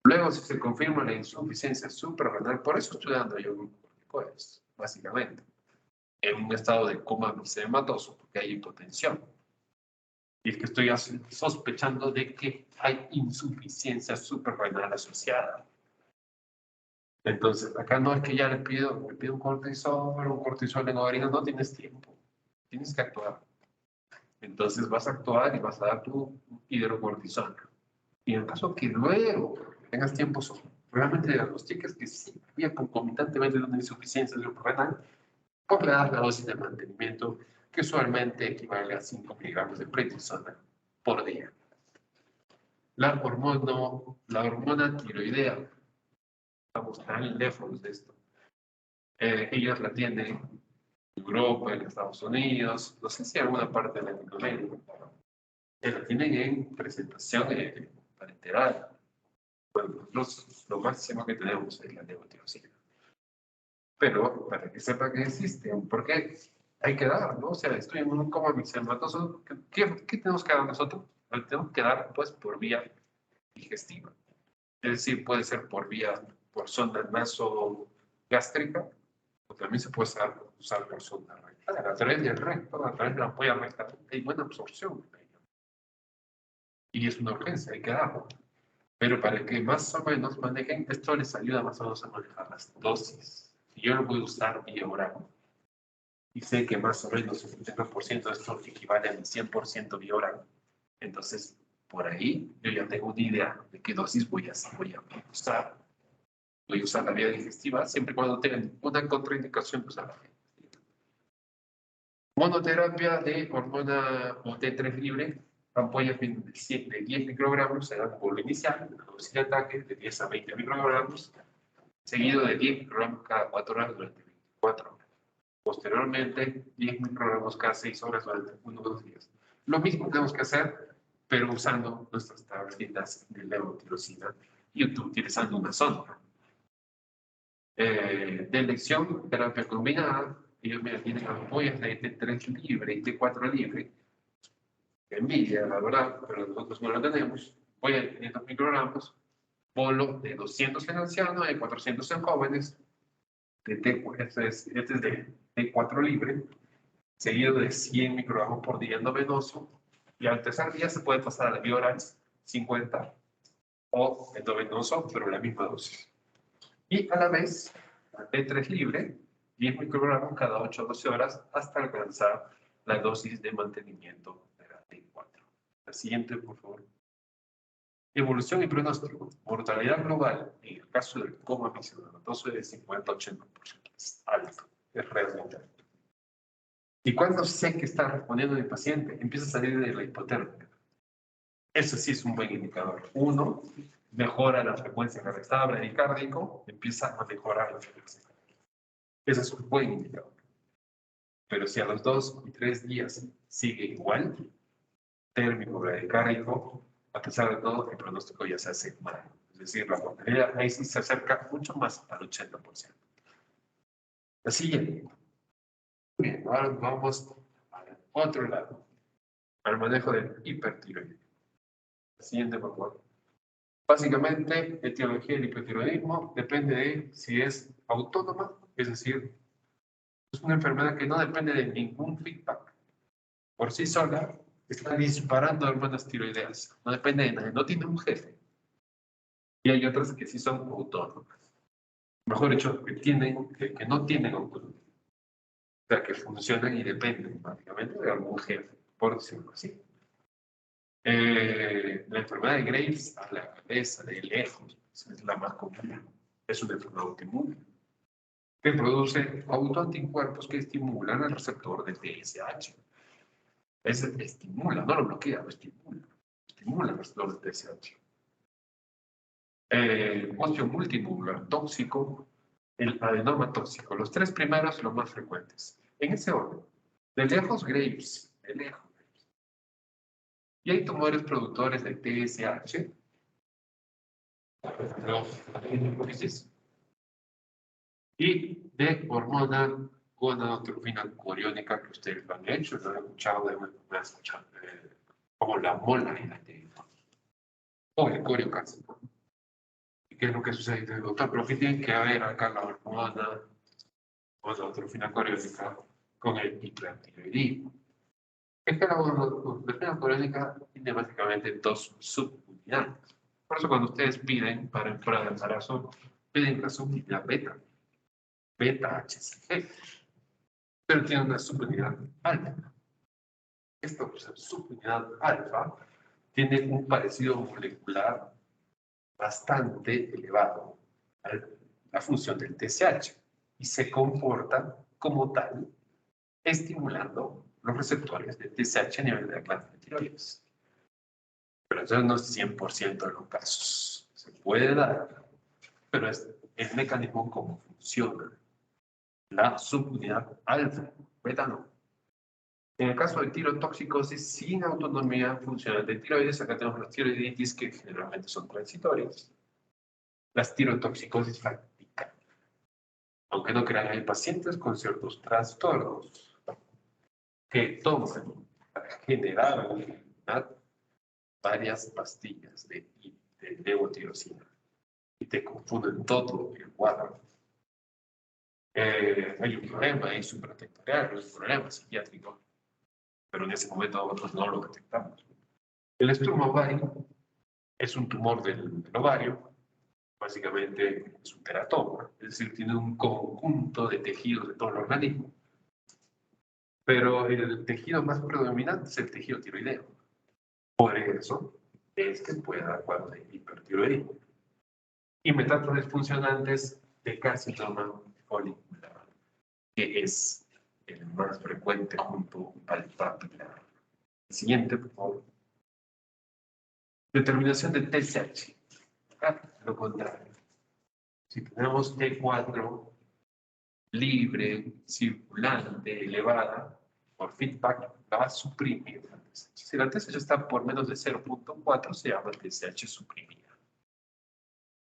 Luego, si se confirma la insuficiencia suprarrenal, por eso estoy dando yo glucocorticoides, básicamente, en un estado de coma misedematoso, porque hay hipotensión. Y es que estoy sospechando de que hay insuficiencia suprarrenal asociada. Entonces, acá no es que ya le pido un cortisol en orina, no tienes tiempo, tienes que actuar. Entonces vas a actuar y vas a dar tu hidrocortisona. Y en el caso que luego tengas tiempo, realmente diagnostiques que sí había concomitantemente una insuficiencia suprarrenal, pues le das la dosis de mantenimiento, que usualmente equivale a 5 miligramos de prednisona por día. La hormona tiroidea, estamos tan lejos de esto. Ellos la tienen en Europa, en Estados Unidos, no sé si en alguna parte de Latinoamérica. La tienen en presentación parenteral. Bueno, lo máximo que tenemos es la levotiroxina. Pero para que sepa que existe, porque hay que dar, ¿no? O sea, estoy en un coma misematoso, ¿qué tenemos que dar nosotros? Tenemos que dar, pues, por vía digestiva. Es decir, puede ser por sonda nasogástrica, o también se puede usar por sonda rectal, a través del recto, a través de la ampolla rectal. Hay buena absorción. Y es una urgencia, hay que darlo. Pero para que más o menos manejen, esto les ayuda más o menos a manejar las dosis. Si yo lo voy a usar vía oral y sé que más o menos el 70% de esto equivale al 100% vía oral, entonces por ahí yo ya tengo una idea de qué dosis voy a usar. Voy a usar la vía digestiva siempre y cuando tengan una contraindicación de usar la vía digestiva. Monoterapia de hormona o T3 libre, ampollas de 10 microgramos, se da un bolo inicial, una dosis de ataque de 10 a 20 microgramos, seguido de 10 microgramos cada 4 horas durante 24 horas. Posteriormente, 10 microgramos cada 6 horas durante 1 o 2 días. Lo mismo tenemos que hacer, pero usando nuestras tabletitas de levotirosina y utilizando una sonda. De elección, terapia combinada, ellos me tienen ampollas de T3 libre y T4 libre. Envidia, la verdad, pero nosotros no lo tenemos. Voy a 500 microgramos, bolo de 200 en ancianos, de 400 en jóvenes, este es de T4 libre, seguido de 100 microgramos por día endovenoso, y al tercer día se puede pasar a la vía oral 50 o endovenoso, pero la misma dosis. Y a la vez, la T3 libre, 10 microgramos cada 8 o 12 horas hasta alcanzar la dosis de mantenimiento de la T4. La siguiente, por favor. Evolución y pronóstico. Mortalidad global en el caso del coma medicamentoso es de 50-80%. Es alto, es realmente alto. Y cuando sé que está respondiendo mi paciente, empieza a salir de la hipotermia. Eso sí es un buen indicador. Uno, mejora la frecuencia cardíaca bradicárdico, empieza a mejorar la frecuencia cardíaca. Ese es un buen indicador. Pero si a los 2 y 3 días sigue igual, térmico bradicárdico, a pesar de todo, el pronóstico ya se hace mal. Es decir, la mortalidad ahí sí se acerca mucho más al 80%. La siguiente. Bien, ahora vamos al otro lado, al manejo del hipertiroidismo. La siguiente, por favor. Básicamente, etiología del hipertiroidismo depende de si es autónoma, es decir, es una enfermedad que no depende de ningún feedback. Por sí sola, está disparando hormonas tiroideas. No depende de nadie, no tiene un jefe. Y hay otras que sí son autónomas. Mejor dicho, que no tienen autonomía. O sea, que funcionan y dependen básicamente de algún jefe, por decirlo así. La enfermedad de Graves a la cabeza, de lejos, es la más común. Es una enfermedad autoinmune que produce autoanticuerpos que estimulan el receptor de TSH. Estimula, no lo bloquea, lo estimula. Estimula el receptor de TSH. Ocio multimodular tóxico, el adenoma tóxico. Los tres primeros, los más frecuentes. En ese orden. De lejos, Graves. De lejos. Y hay tumores productores de TSH. Y de hormona gonadotropina coriónica que ustedes lo han hecho, lo han escuchado, me han escuchado, como la molalidad o el coriocáncer. ¿Y qué es lo que sucede? Doctor, pero ¿qué tiene que ver acá la hormona gonadotropina coriónica con el hipertiroidismo? Es que la gonadotropina coriónica tiene básicamente dos subunidades. Por eso cuando ustedes piden para el fuera de embarazo, piden la subunidad beta-HCG, pero tiene una subunidad alfa. Esta subunidad alfa tiene un parecido molecular bastante elevado a la función del TSH y se comporta como tal, estimulando los receptores de TSH a nivel de la glándula tiroides. Pero eso no es 100% de los casos. Se puede dar, pero es el mecanismo como funciona. La subunidad alfa, beta no. En el caso de tirotoxicosis sin autonomía funcional de tiroides, acá tenemos las tiroiditis que generalmente son transitorias. Las tirotoxicosis fácticas. Aunque no crean, hay pacientes con ciertos trastornos que toman para generar varias pastillas de levotirosina y te confunden todo el cuadro. Hay un problema ahí supratectorial, hay un problema psiquiátrico, pero en ese momento nosotros no lo detectamos. El estromavari es un tumor del ovario, básicamente es un teratoma, es decir, tiene un conjunto de tejidos de todo el organismo, pero el tejido más predominante es el tejido tiroideo. Por eso es que puede dar cuadros de hipertiroidismo. Y metástasis funcionantes de carcinoma folicular, que es el más frecuente junto al papilar. El siguiente, por favor. Determinación de TSH. Lo contrario. Si tenemos T4 libre, circulante, elevada, por feedback, la va a suprimir la TSH. Si la TSH está por menos de 0.4, se llama TSH suprimida.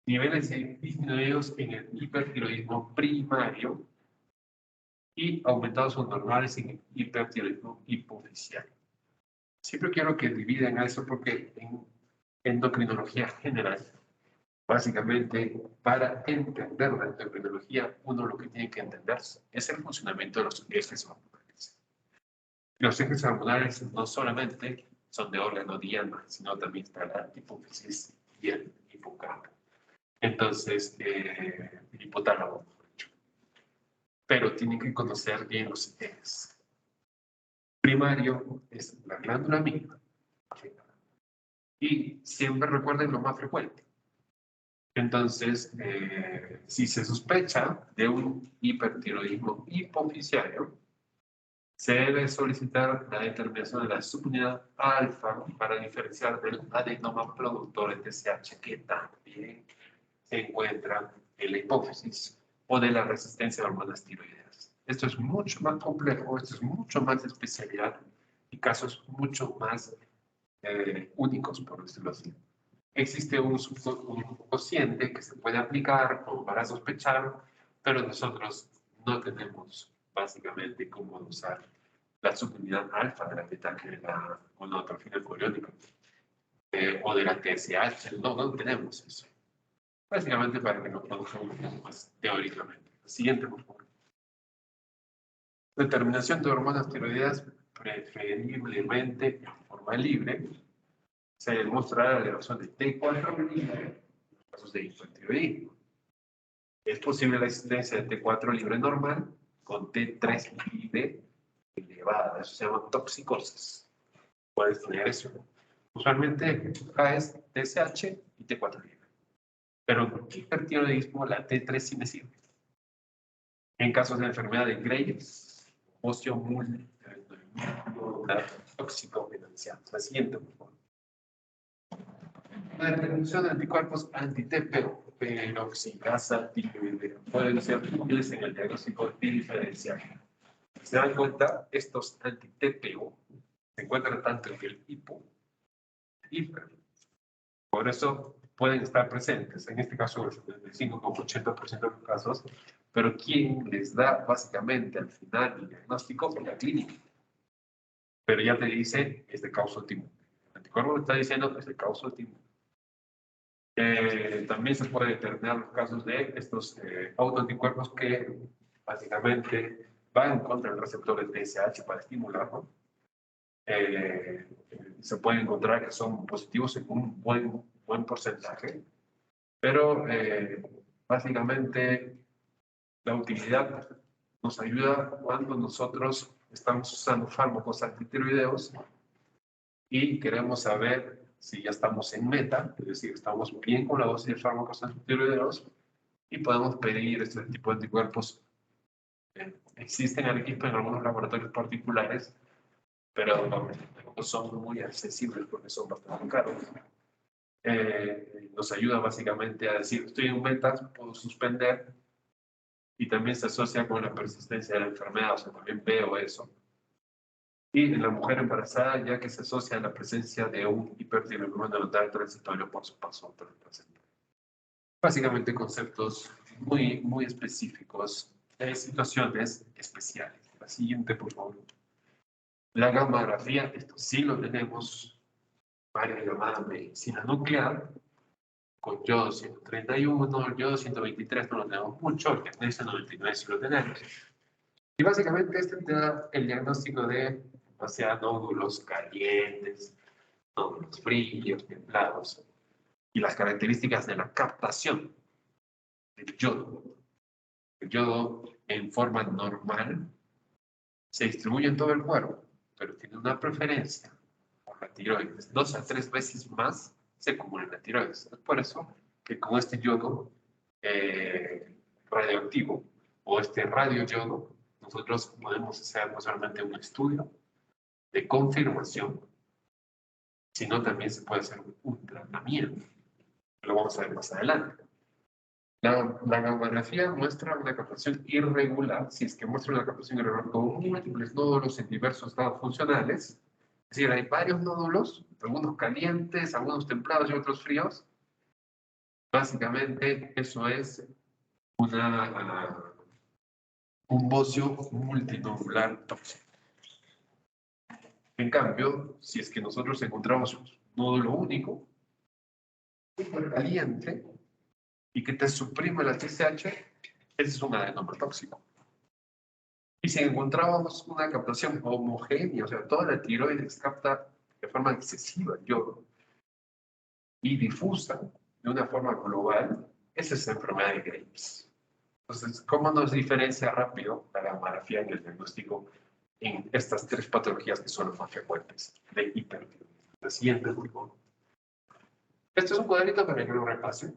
Niveles disminuidos en el hipertiroidismo primario y aumentados o normales en el hipertiroidismo hipofisial. Siempre quiero que dividan eso porque en endocrinología general, básicamente, para entender la endocrinología, uno lo que tiene que entender es el funcionamiento de los ejes hormonales. Los ejes hormonales no solamente son de órgano diana, sino también está la hipófisis y el hipocampo. Entonces, el hipotálamo, mejor dicho. Pero tienen que conocer bien los ejes. Primario es la glándula mínima. Y siempre recuerden lo más frecuente. Entonces, si se sospecha de un hipertiroidismo hipofisiario, se debe solicitar la determinación de la subunidad alfa para diferenciar del adenoma productor de TSH, que también se encuentra en la hipófisis, o de la resistencia a hormonas tiroideas. Esto es mucho más complejo, esto es mucho más especialidad y casos mucho más únicos, por decirlo así. Existe un cociente que se puede aplicar como para sospechar, pero nosotros no tenemos básicamente cómo usar la subunidad alfa de la beta-glucanona o neutrofina coriónica o de la TSH. No tenemos eso. Básicamente para que lo conozcamos un poco más teóricamente. Siguiente, por favor. Determinación de hormonas tiroideas preferiblemente en forma libre. Se demostrará la elevación de T4 libre en los casos de hipotiroidismo. Es posible la existencia de T4 libre normal con T3 libre elevada. Eso se llama toxicosis. Puedes tener eso. Usualmente acá es TSH y T4 libre. Pero en hipertiroidismo la T3 sí me sirve. En casos de enfermedad de Graves, tóxico financiado. La siguiente, por favor. La determinación de anticuerpos anti-TPO, peroxidasa tiroidea, pueden ser útiles en el diagnóstico diferencial. Si se dan cuenta, estos anti-TPO se encuentran tanto en el hipo y hiper. Por eso pueden estar presentes, en este caso el 75,80% de los casos, pero ¿quién les da básicamente al final el diagnóstico? La clínica. Pero ya te dice, es de causa autoinmune. El anticuerpo está diciendo, es de causa autoinmune. También se puede determinar los casos de estos autoanticuerpos que básicamente van contra el receptor de TSH para estimularlo. Se puede encontrar que son positivos en un buen porcentaje, pero básicamente la utilidad nos ayuda cuando nosotros estamos usando fármacos antitiroideos y queremos saber si ya estamos en meta, es decir, estamos bien con la dosis de fármacos antitiroideos y podemos pedir este tipo de anticuerpos. Existen aquí en algunos laboratorios particulares, pero no son muy accesibles porque son bastante caros. Nos ayuda básicamente a decir, estoy en metas, puedo suspender, y también se asocia con la persistencia de la enfermedad, o sea, también veo eso. Y en la mujer embarazada, ya que se asocia a la presencia de un hipertiroidismo neuronal transitorio por su paso por el placenta. Básicamente conceptos muy específicos de situaciones especiales. La siguiente, por favor. La gamografía, esto sí lo tenemos, área llamada medicina nuclear, con yodo 131, el yodo 123 no lo tenemos mucho, el magnesio 99 sí lo tenemos. Y básicamente este te da el diagnóstico de, o sea, nódulos calientes, nódulos fríos, templados. y las características de la captación del yodo. El yodo en forma normal se distribuye en todo el cuerpo, pero tiene una preferencia por la tiroides. 2 a 3 veces más se acumula en la tiroides. Es por eso que con este yodo radioactivo o este radioyodo, nosotros podemos hacer no solamente un estudio de confirmación, sino también se puede hacer un tratamiento. Lo vamos a ver más adelante. La gamografía muestra una captación irregular, si es que muestra una captación irregular con múltiples nódulos en diversos estados funcionales. Es decir, hay varios nódulos, algunos calientes, algunos templados y otros fríos. Básicamente, eso es un bocio multinodular tóxico. En cambio, si es que nosotros encontramos un nódulo único, súper caliente, y que te suprime la TSH, ese es un adenoma tóxico. Y si encontrábamos una captación homogénea, o sea, toda la tiroides capta de forma excesiva el yodo y difusa de una forma global, esa es la enfermedad de Graves. Entonces, ¿cómo nos diferencia rápido la gamografía en el diagnóstico en estas 3 patologías que son las más frecuentes de hipertiroidismo? La siguiente, esto es un cuadrito para que lo repase.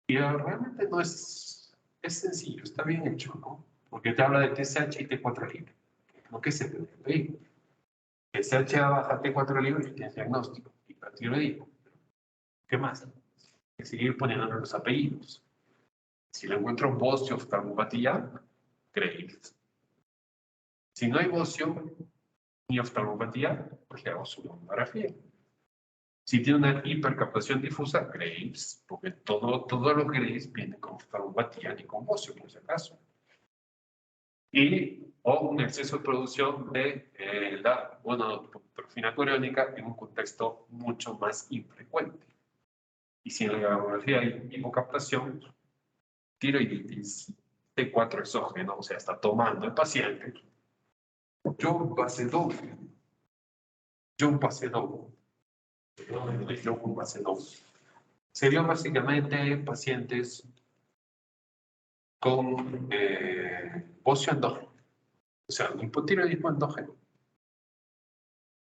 Y realmente no es sencillo, está bien hecho, ¿no? Porque te habla de TSH y T4 libre. ¿Lo que se te ve? TSH baja, T4 libre y tienes diagnóstico. Hipertiroidismo. ¿Qué más? Hay que seguir poniéndole los apellidos. Si le encuentro bocio, oftalmopatía, Graves. Si no hay bocio ni oftalmopatía, pues le hago su mamografía. Si tiene una hipercaptación difusa, Graves, porque todos los Graves vienen con oftalmopatía ni con bocio, por si acaso. O un exceso de producción de la monotrofina coriónica en un contexto mucho más infrecuente. Y si en la gamografía hay hipocaptación, tiroiditis, T4 exógeno, o sea, está tomando el paciente, John Basedov. Serían básicamente pacientes con bocio endógeno, o sea, un hipotiroidismo endógeno.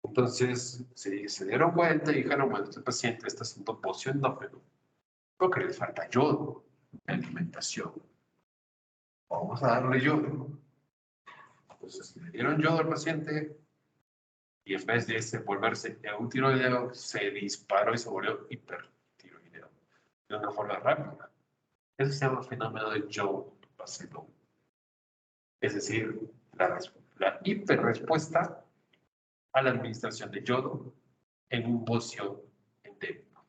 Entonces se dieron cuenta y dijeron, bueno, este paciente está haciendo bocio endógeno porque le falta yodo en la alimentación. Vamos a darle yodo. Entonces le dieron yodo al paciente y en vez de volverse eutiroideo, se disparó y se volvió hipertiroideo de una forma rápida. Eso se llama fenómeno de Joe-Basedov. Es decir, la hiperrespuesta a la administración de yodo en un bocio endémico.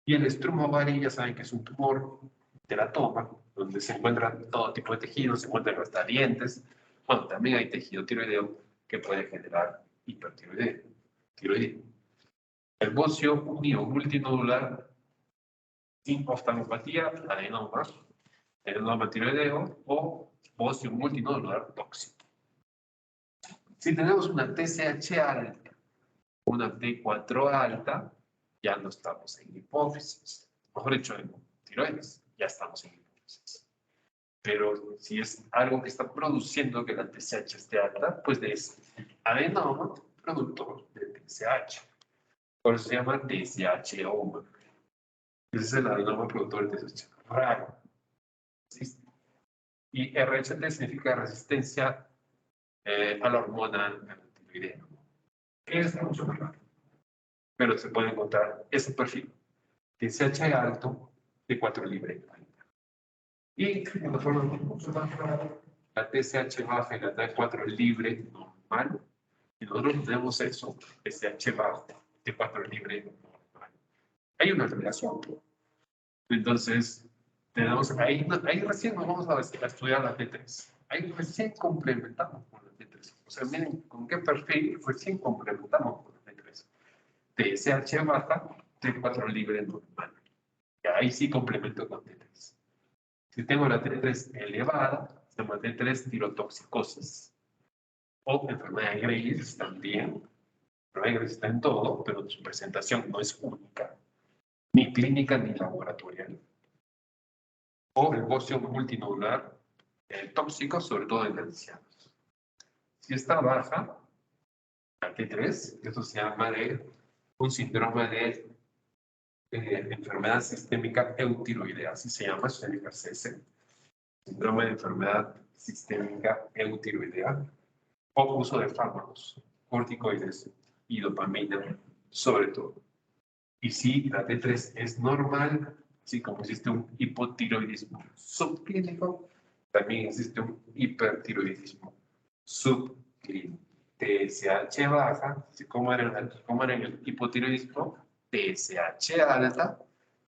Y el estruma ovari, ya saben que es un tumor teratoma, donde se encuentran todo tipo de tejidos, se encuentran hasta dientes. Bueno, también hay tejido tiroideo que puede generar hipertiroidismo. El bocio unido multinodular sin oftalmopatía, adenoma tiroideo o bocio multinodular tóxico. Si tenemos una TSH alta, una T4 alta, ya no estamos en hipófisis. Mejor dicho, en tiroides, ya estamos en hipófisis. Pero si es algo que está produciendo que la TSH esté alta, pues es adenoma productor de TSH. Por eso se llama TSH-OMA. Ese es el adenoma productor de TSH. Raro. ¿Sí? Y RHT significa resistencia a la hormona tiroidea. Es mucho más raro. Pero se puede encontrar ese perfil. TSH alto, T4 libre. Y de una forma mucho más rara, la TSH baja y la T4 libre normal. Y nosotros tenemos eso, TSH bajo, T4 libre normal. Hay una relación. Entonces, tenemos ahí recién nos vamos a estudiar la T3. Ahí recién complementamos con la T3. O sea, miren con qué perfil recién complementamos con la T3. TSH baja, T4 libre normal. Y ahí sí complemento con T3. Si tengo la T3 elevada, se llama T3 tirotoxicosis. O enfermedad de Graves también. La enfermedad de Graves está en todo, pero su presentación no es única. ni clínica ni laboratorial. O el bocio multinodular tóxico, sobre todo en ancianos. Si está baja, la T3, eso se llama de un síndrome de enfermedad sistémica eutiroidea, así se llama, eso significa CS, síndrome de enfermedad sistémica eutiroidea, o uso de fármacos, corticoides y dopamina, sobre todo. Y si la T3 es normal, así como existe un hipotiroidismo subclínico, también existe un hipertiroidismo subclínico. TSH baja, como era en el hipotiroidismo, TSH alta,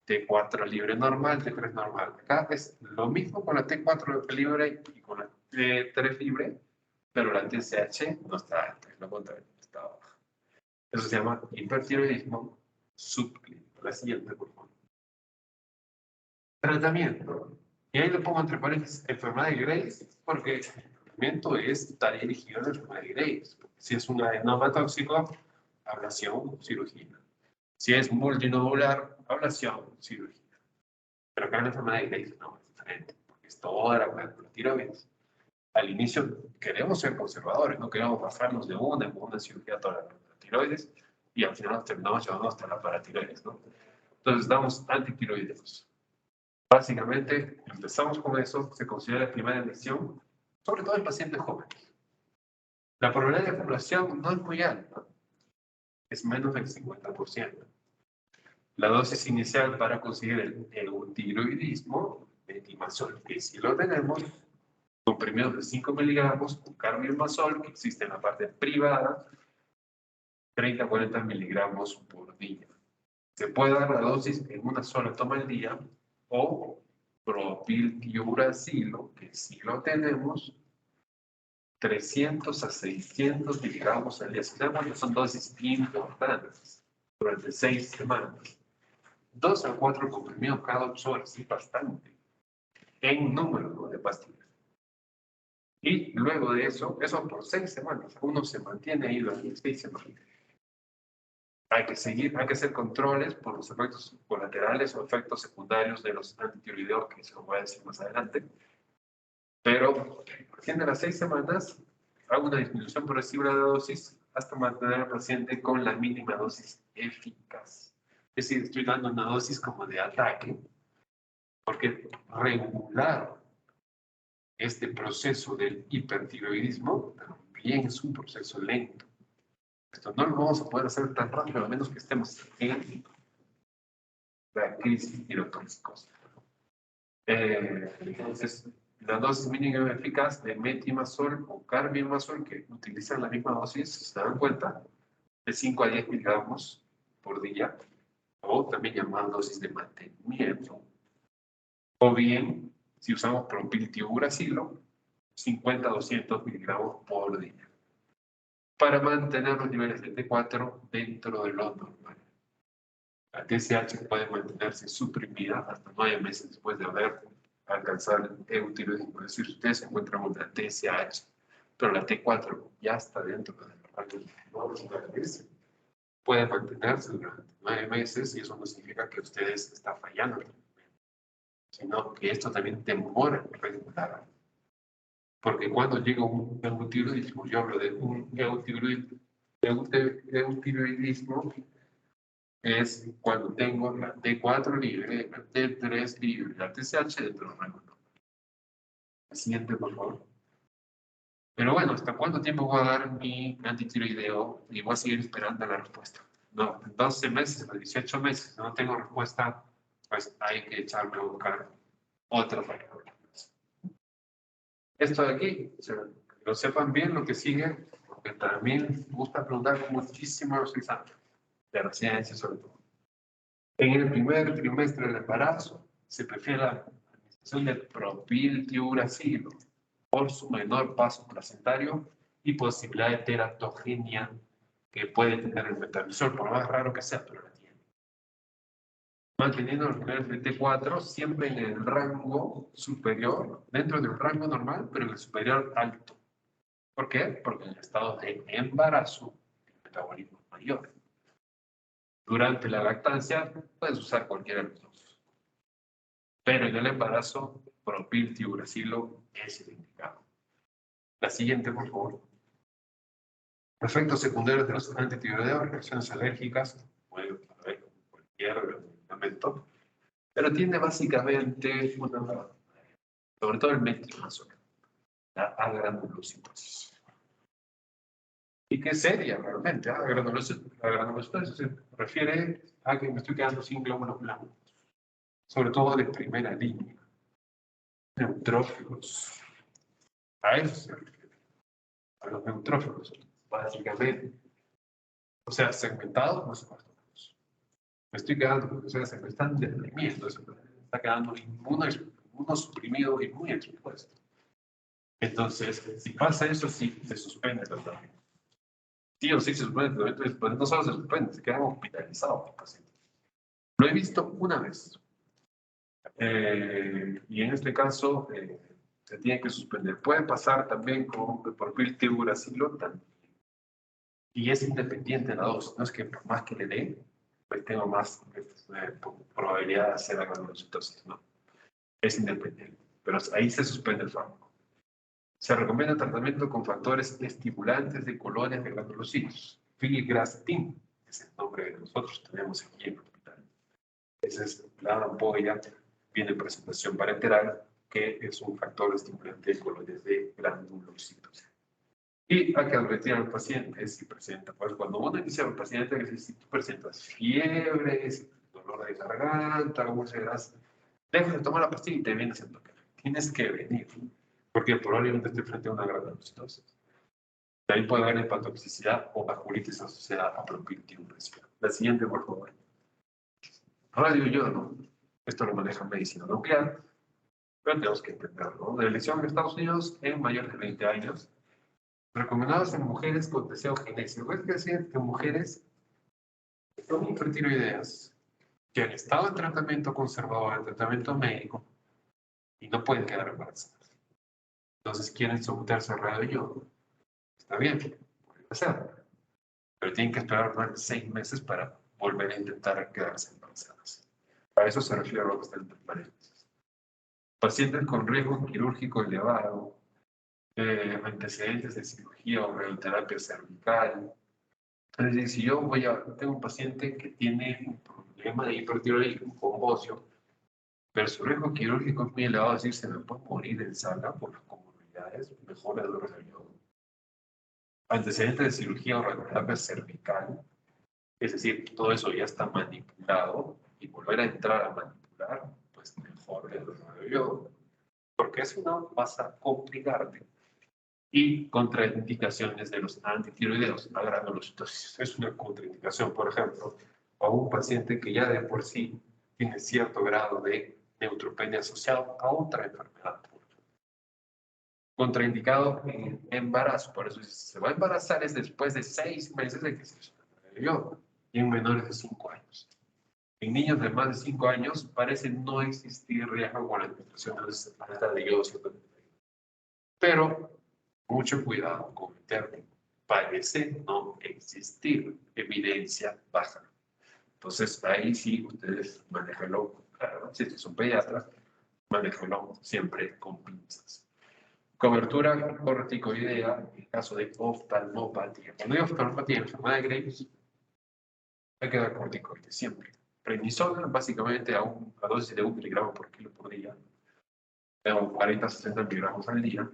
T4 libre normal, T3 normal. Acá es lo mismo con la T4 libre y con la T3 libre, pero la TSH no está alta, es lo contrario, está baja. Eso se llama hipertiroidismo subclínico. La siguiente, por favor. Tratamiento. Y ahí lo pongo entre paréntesis, enfermedad de Graves, porque el tratamiento está dirigido a la enfermedad de Graves. Si es un adenoma tóxico, ablación, cirugía. Si es multinodular, ablación, cirugía. Pero acá en la enfermedad de Graves no, es diferente, porque es toda la tiroides. Al inicio queremos ser conservadores, no queremos bajarnos de una cirugía toda la tiroides, y al final terminamos llevando hasta la paratiroides, ¿no? Entonces damos antitiroideos. Básicamente, empezamos con eso, se considera primera elección, sobre todo en pacientes jóvenes. La probabilidad de curación no es muy alta, es menos del 50%. La dosis inicial para conseguir el eutiroidismo, metimazol, que si lo tenemos, comprimidos de 5 miligramos, con carbimazol, que existe en la parte privada, 30 a 40 miligramos por día. Se puede dar la dosis en una sola toma al día, o propiltiuracilo, que si lo tenemos, 300 a 600 miligramos al día. Si tenemos, son dosis importantes durante 6 semanas. 2 a 4 comprimidos cada 8 horas, sí, bastante, en número, ¿no?, de pastillas. Y luego de eso por 6 semanas, uno se mantiene ahí durante 6 semanas. Hay que hacer controles por los efectos colaterales o efectos secundarios de los antitiroideos, que se lo voy a decir más adelante. Pero, recién de las 6 semanas, hago una disminución progresiva de la dosis hasta mantener al paciente con la mínima dosis eficaz. Es decir, estoy dando una dosis como de ataque, porque regular este proceso del hipertiroidismo también es un proceso lento. Esto no lo vamos a poder hacer tan rápido, a menos que estemos en la crisis tirotóxicos. Entonces, la dosis mínima eficaz de metimazol o carbimazol, que utilizan la misma dosis, si se dan cuenta, de 5 a 10 miligramos por día, o también llamada dosis de mantenimiento. O bien, si usamos propiltiuracilo, 50 a 200 miligramos por día, para mantener los niveles de T4 dentro de lo normal. La TSH puede mantenerse suprimida hasta 9 meses después de haber alcanzado el eutiroidismo. Es decir, ustedes se encuentran con la TSH, pero la T4 ya está dentro del rango normales, puede mantenerse durante 9 meses, y eso no significa que ustedes están fallando, sino que esto también demora en regular. Porque cuando llega un eutiroidismo, yo hablo de un eutiroidismo, es cuando tengo la T4 libre, la T3 libre, la TSH dentro del rango normal. La siguiente, por favor. Pero bueno, ¿hasta cuánto tiempo voy a dar mi antitiroideo y voy a seguir esperando la respuesta? No, 12 meses o 18 meses, si no tengo respuesta, pues hay que echarme a buscar otra factor. Esto de aquí, o sea, que lo sepan bien lo que sigue, porque también me gusta preguntar muchísimo a los exámenes, de la ciencia sobre todo. En el primer trimestre del embarazo, se prefiere la administración de propiltiuracilo por su menor paso placentario y posibilidad de teratogenia que puede tener el metamizol, por más raro que sea, pero la tiene. Manteniendo los niveles de T4 siempre en el rango superior, dentro del rango normal, pero en el superior alto. ¿Por qué? Porque en el estado de embarazo el metabolismo es mayor. Durante la lactancia puedes usar cualquiera de los dos. Pero en el embarazo, propil tiuracilo es el indicado. La siguiente, por favor. Efectos secundarios de los antitiroideos, reacciones alérgicas, puede haber cualquier medicamento, pero tiene básicamente sobre todo el metronidazol, la agranulocitosis. Y qué seria realmente, la granulocitosis se refiere a que me estoy quedando sin glóbulos blancos, sobre todo de primera línea, neutrófilos. A eso se refiere, a los neutrófilos, básicamente. O sea, segmentados, no se puede. Me estoy quedando, o sea, se me están deprimiendo, se me está quedando inmunosuprimido y muy expuesto. Entonces, si pasa eso, sí, se suspende el tratamiento. Sí o sí se suspende el tratamiento, después no solo se suspende, se quedan hospitalizados los pacientes. Lo he visto una vez. Y en este caso, se tiene que suspender. Puede pasar también con propil tiuracilo también. Y es independiente la dosis, no es que por más que le dé, pues tengo más probabilidad de hacer la granulocitosis, ¿no? Es independiente, pero ahí se suspende el fármaco. Se recomienda tratamiento con factores estimulantes de colonias de granulocitos. Filgrastim es el nombre que nosotros tenemos aquí en el hospital. Esa es la ampolla, viene en presentación parenteral, que es un factor estimulante de colonias de granulocitos. Y hay que advertir al paciente si presenta, pues cuando uno inicia al paciente, que si tú presentas fiebre, dolor de garganta, úlceras, deja de tomar la pastilla y te vienes a tocar. Tienes que venir, porque probablemente esté frente a una granulocitosis. También puede haber hepatotoxicidad o vasculitis asociada a propiltiuracil. La siguiente, por favor. Radioyodo. Esto lo maneja medicina nuclear, pero tenemos que entenderlo. De elección en Estados Unidos en mayores de 20 años. Recomendados en mujeres con deseo genésico. Es decir, que mujeres con hipertiroideas que han estado en tratamiento conservador, en tratamiento médico, y no pueden quedar embarazadas. Entonces quieren someterse a radioyodo. Está bien, pueden hacerlo. Pero tienen que esperar más de 6 meses para volver a intentar quedarse embarazadas. A eso se refiere a lo que está entre paréntesis. Pacientes con riesgo quirúrgico elevado, antecedentes de cirugía o radioterapia cervical. Es decir, si yo tengo un paciente que tiene un problema de hipertiroidismo con bocio, pero su riesgo quirúrgico es muy elevado, es decir, se me puede morir en sala por las comorbilidades, mejor el radioyodo. Antecedentes de cirugía o radioterapia cervical, es decir, todo eso ya está manipulado y volver a entrar a manipular, pues mejor el radioyodo, porque si no vas a complicarte. Y contraindicaciones de los antitiroideos, la granulocitosis. Es una contraindicación, por ejemplo, a un paciente que ya de por sí tiene cierto grado de neutropenia asociado a otra enfermedad. Contraindicado en embarazo, por eso si se va a embarazar es después de 6 meses de que se suspenda y en menores de 5 años. En niños de más de 5 años parece no existir riesgo con la administración de yodo, pero mucho cuidado con el término. Parece no existir evidencia baja. Entonces, ahí sí ustedes manéjenlo, claro, si son pediatras, manéjenlo siempre con pinzas. Cobertura corticoidea en caso de oftalmopatía. Cuando hay oftalmopatía, enfermedad de Graves, hay que dar corticoides siempre. Prednisona, básicamente a dosis de 1 miligramo por kilo por día, de 40 a 60 miligramos al día.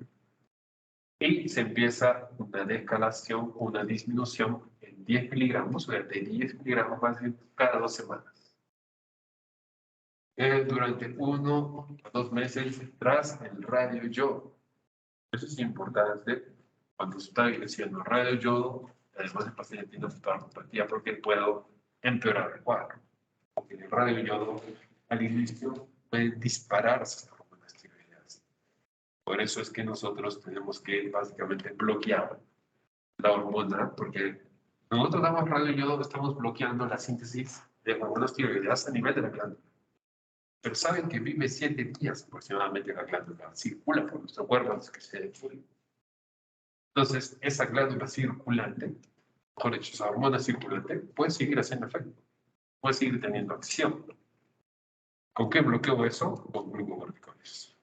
Y se empieza una descalación, una disminución en 10 miligramos, o sea, de 10 miligramos más cada 2 semanas. Durante 1 a 2 meses tras el radioyodo. Eso es importante cuando se está haciendo radioyodo, además el paciente tiene oftalmopatía porque puedo empeorar el cuadro. Porque el radioyodo al inicio puede dispararse las hormonas tiroideas. Por eso es que nosotros tenemos que básicamente bloquear la hormona, porque nosotros damos radioyodo, estamos bloqueando la síntesis de hormonas tiroideas a nivel de la glándula. Pero saben que vive 7 días aproximadamente la glándula, circula por nuestro cuerpo antes que se destruya. Entonces, esa glándula circulante, mejor dicho, esa hormona circulante, puede seguir haciendo efecto. puede seguir teniendo acción. ¿Con qué bloqueo eso? Con glucocorticoides.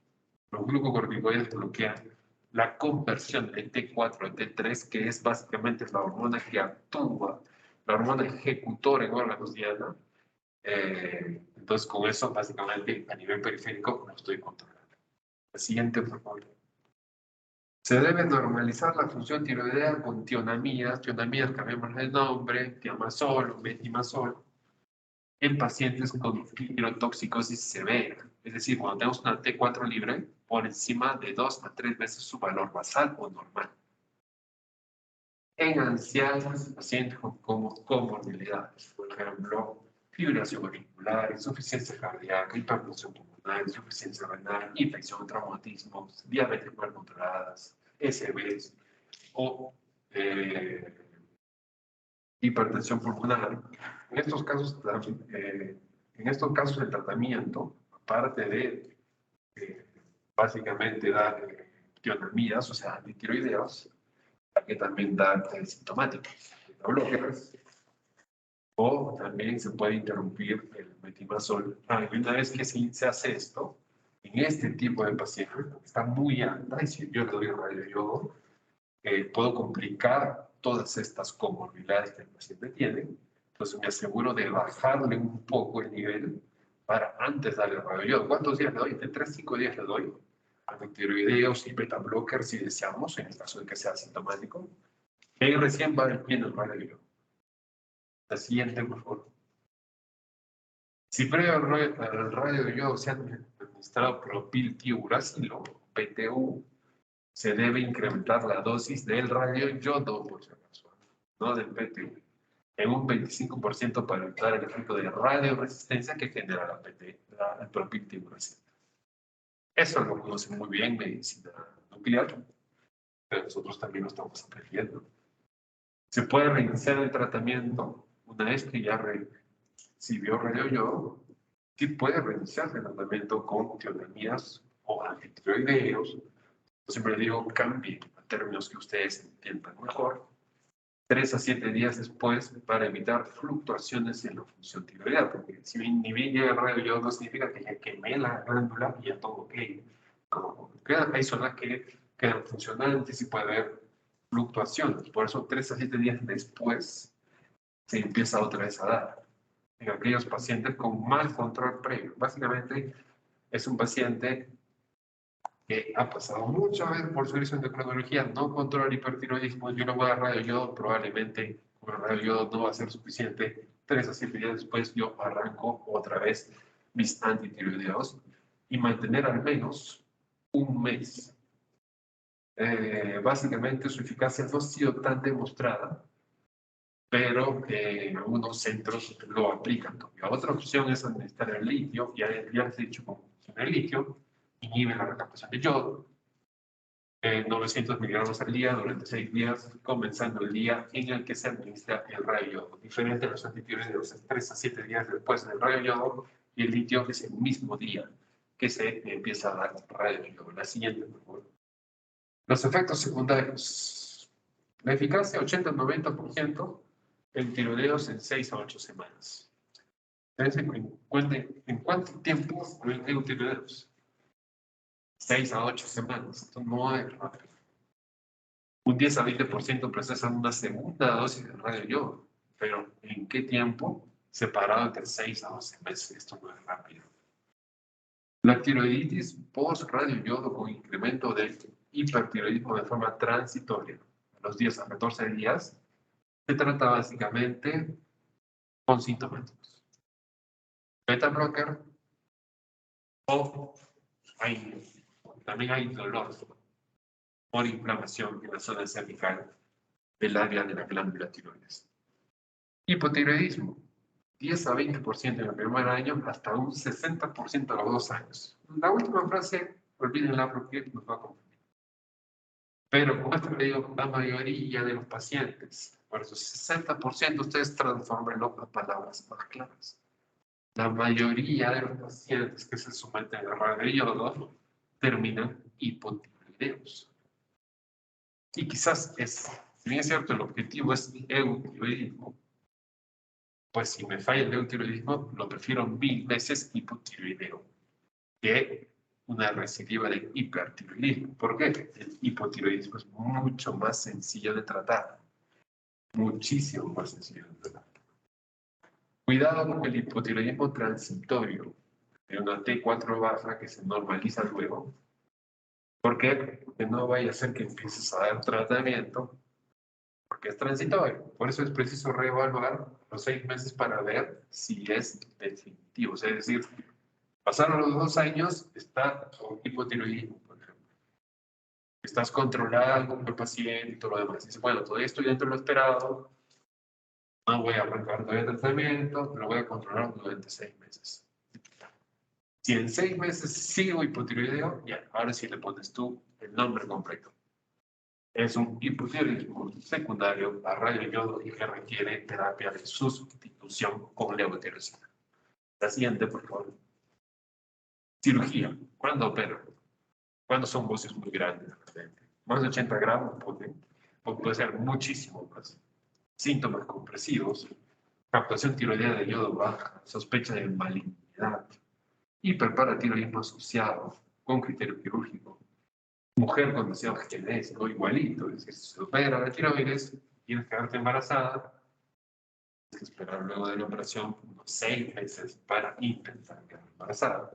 Los glucocorticoides bloquean la conversión de T4 a T3, que es básicamente la hormona que actúa, la hormona ejecutora en órganos diana. Entonces, con eso, básicamente, a nivel periférico, lo estoy controlando. La siguiente, por favor. Se debe normalizar la función tiroidea con tionamidas. Tionamidas, cambiamos el nombre, tiamazol o metimazol, en pacientes con tirotoxicosis severa. Es decir, cuando tenemos una T4 libre, por encima de 2 a 3 veces su valor basal o normal. En ancianos, pacientes con comorbilidades, por ejemplo, fibrilación auricular, insuficiencia cardíaca, hipertensión pulmonar, insuficiencia renal, infección, traumatismos, diabetes mal controladas, SBs o hipertensión pulmonar. En estos casos el tratamiento, aparte de básicamente dar tionamidas, o sea, antitiroideos, hay que también dar sintomáticos, bloqueos, o también se puede interrumpir el metimazol. Una vez que se hace esto, en este tipo de pacientes, está muy alta, y si yo le doy radioyodo, puedo complicar todas estas comorbilidades que el paciente tiene. Entonces me aseguro de bajarle un poco el nivel para antes darle radioyodo. ¿Cuántos días le doy? De 3 a 5 días le doy antitiroideos y beta blockers si deseamos, en el caso de que sea asintomático. Y ahí recién va bien el radioyodo. La siguiente, por favor. Si previo al radioyodo se ha administrado propiltiuracilo, PTU, se debe incrementar la dosis del radioyodo, por si acaso, no del PTU, en un 25% para evitar el efecto de radioresistencia que genera el propiltiuracilo. Eso lo conoce muy bien medicina nuclear, pero nosotros también lo estamos aprendiendo. Se puede reiniciar el tratamiento una vez que ya recibió radioyodo. Sí puede reiniciar el tratamiento con tionamidas o antitiroideos. Yo siempre digo, cambie a términos que ustedes entiendan mejor. 3 a 7 días después para evitar fluctuaciones en la función tiroidea, porque si ni bien llega el radioyodo no significa que ya quemé la glándula y ya todo ok. Hay zonas que quedan funcionantes y puede haber fluctuaciones. Por eso 3 a 7 días después se empieza otra vez a dar en aquellos pacientes con mal control previo. Básicamente es un paciente que ha pasado muchas veces por servicio de endocrinología, no controla el hipertiroidismo, yo le voy a dar radioyodo, probablemente con el radioyodo no va a ser suficiente. 3 a 7 días después yo arranco otra vez mis antitiroideos y mantener al menos un mes. Básicamente su eficacia no ha sido tan demostrada, pero algunos centros lo aplican. La otra opción es administrar el litio, ya les he dicho cómo funciona el litio, inhibe la recaptación de yodo, 900 miligramos al día durante 6 días, comenzando el día en el que se administra el radioyodo. Diferente a los antitiroideos, 3 a 7 días después del radioyodo, y el litio es el mismo día que se empieza a dar radioyodo. La siguiente, por favor. Los efectos secundarios. La eficacia 80-90%, en tiroideos en 6 a 8 semanas. ¿En cuánto tiempo tengo tiroideos? 6 a 8 semanas. Esto no es rápido. Un 10 a 20% procesan una segunda dosis de radioyodo, pero ¿en qué tiempo? Separado entre 6 a 12 meses. Esto no es rápido. La tiroiditis post-radioyodo con incremento del hipertiroidismo de forma transitoria, a los 10 a 14 días, se trata básicamente con sintomáticos. Beta blocker o también hay dolor por inflamación en la zona cervical del área de la glándula tiroides. Hipotiroidismo, 10 a 20% en el primer año, hasta un 60% a los 2 años. La última frase, olvídenla porque nos va a confundir. Pero como esto le digo, la mayoría de los pacientes, por eso 60%, ustedes transformenlo a palabras más claras. La mayoría de los pacientes que se someten a radioyodo terminan hipotiroideos. Y quizás si bien es cierto, el objetivo es eutiroidismo, Pues si me falla el eutiroidismo, lo prefiero 1000 veces hipotiroideo que una recidiva de hipertiroidismo. ¿Por qué? El hipotiroidismo es mucho más sencillo de tratar. Muchísimo más sencillo de tratar. Cuidado con el hipotiroidismo transitorio de una T4 baja que se normaliza luego. ¿Por qué? Porque no vaya a ser que empieces a dar tratamiento porque es transitorio. Por eso es preciso reevaluar los 6 meses para ver si es definitivo. O sea, es decir, pasaron los 2 años, está con hipotiroidismo, por ejemplo. Estás controlando el paciente y todo lo demás. Dice, bueno, todavía estoy dentro de lo esperado, no voy a arrancar todavía el tratamiento, lo voy a controlar durante 6 meses. Si en 6 meses sigo hipotiroideo, ya, ahora sí le pones tú el nombre completo. Es un hipotiroidismo secundario a radioyodo y que requiere terapia de sustitución con levotiroxina. La siguiente, por favor. Cirugía. ¿Cuándo opero? ¿Cuándo son voces muy grandes? Más de 80 gramos puede ser muchísimo más. Síntomas compresivos, captación tiroidea de yodo baja, sospecha de malignidad, hiperparatiroidismo asociado con criterio quirúrgico, mujer con deseo genético igualito, es decir, si se opera la tiroides, tienes que quedarte embarazada, tienes que esperar luego de la operación unos 6 meses para intentar quedar embarazada.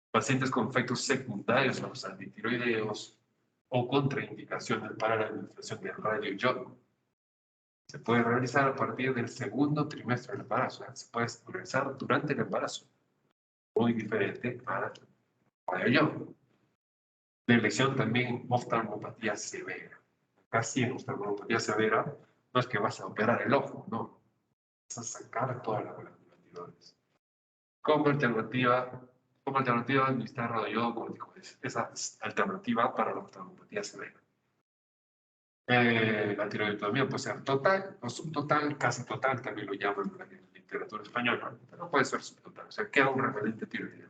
Pacientes con efectos secundarios a los antitiroideos o contraindicaciones para la administración de radioyodo. Se puede realizar a partir del segundo trimestre del embarazo, se puede realizar durante el embarazo, muy diferente a radioyodo. De elección también oftalmopatía severa. Casi en oftalmopatía severa no es que vas a operar el ojo, no. Vas a sacar toda la glándula tiroides. Como alternativa administrar radioyodo corticoides. Esa es alternativa para la oftalmopatía severa. La tiroidectomía puede ser total o subtotal, casi total, también lo llaman en la literatura española, pero puede ser subtotal, o sea, queda un remanente tiroideo.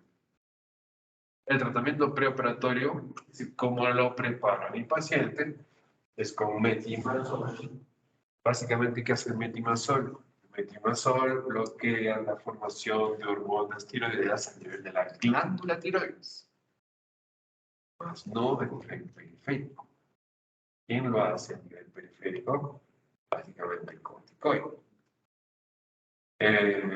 El tratamiento preoperatorio, es decir, cómo lo prepara mi paciente, es con metimazol. Básicamente, ¿qué hace el metimazol? El metimazol bloquea la formación de hormonas tiroideas a nivel de la glándula tiroides, más no a nivel periférico. ¿Quién lo hace a nivel periférico? Básicamente el corticoide.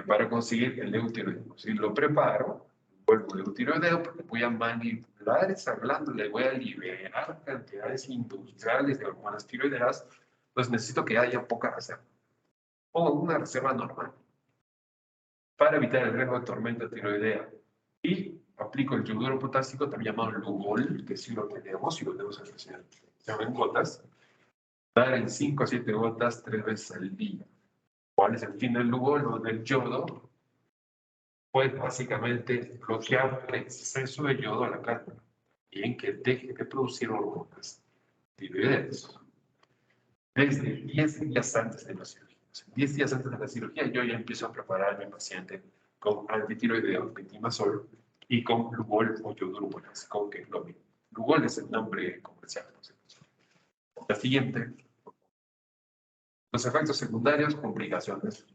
Para conseguir el eutiroideo. Si lo preparo, vuelvo el eutiroideo porque voy a manipular esa glándula y voy a liberar cantidades industriales de hormonas tiroideas, pues necesito que haya poca reserva. O una reserva normal. Para evitar el riesgo de tormenta tiroidea. Y aplico el yoduro potásico, también llamado Lugol, que sí lo tenemos en el reciente. Se llaman gotas. Dar en 5 a 7 gotas 3 veces al día. ¿Cuál es el fin del Lugol o del yodo? Pues básicamente bloquear el exceso de yodo a la glándula y en que deje de producir hormonas tiroideas. Desde 10 días antes de la cirugía. O sea, 10 días antes de la cirugía yo ya empiezo a preparar a mi paciente con antitiroideo, metimazol y con Lugol o yoduro potásico, que es lo mismo. Lugol es el nombre comercial. La siguiente. Los efectos secundarios, complicaciones.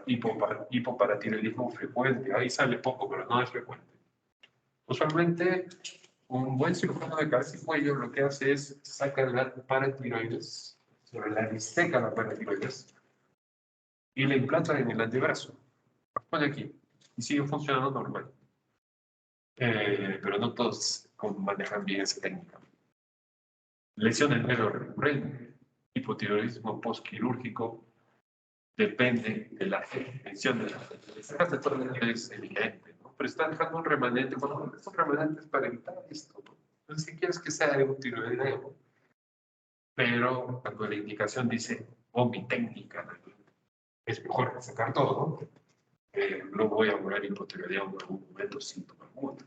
Hipoparatiroidismo frecuente. Ahí sale poco, pero no es frecuente. Usualmente, un buen cirujano de cabeza y cuello lo que hace es sacar la paratiroides, sobre la diseca la paratiroides y la implanta en el antebrazo. Lo pone aquí y sigue funcionando normal. Pero no todos manejan bien esa técnica. Lesión del nervio recurrente, hipotiroidismo postquirúrgico, depende de la extensión de la sacaste todo el es evidente, ¿no? Pero está dejando un remanente, bueno, estos remanentes para evitar esto, ¿no? Entonces, si quieres que sea un tiroideo, pero cuando la indicación dice, mi técnica, es mejor sacar todo, no voy a lograr hipotiroideo en algún momento sin tomar mucho.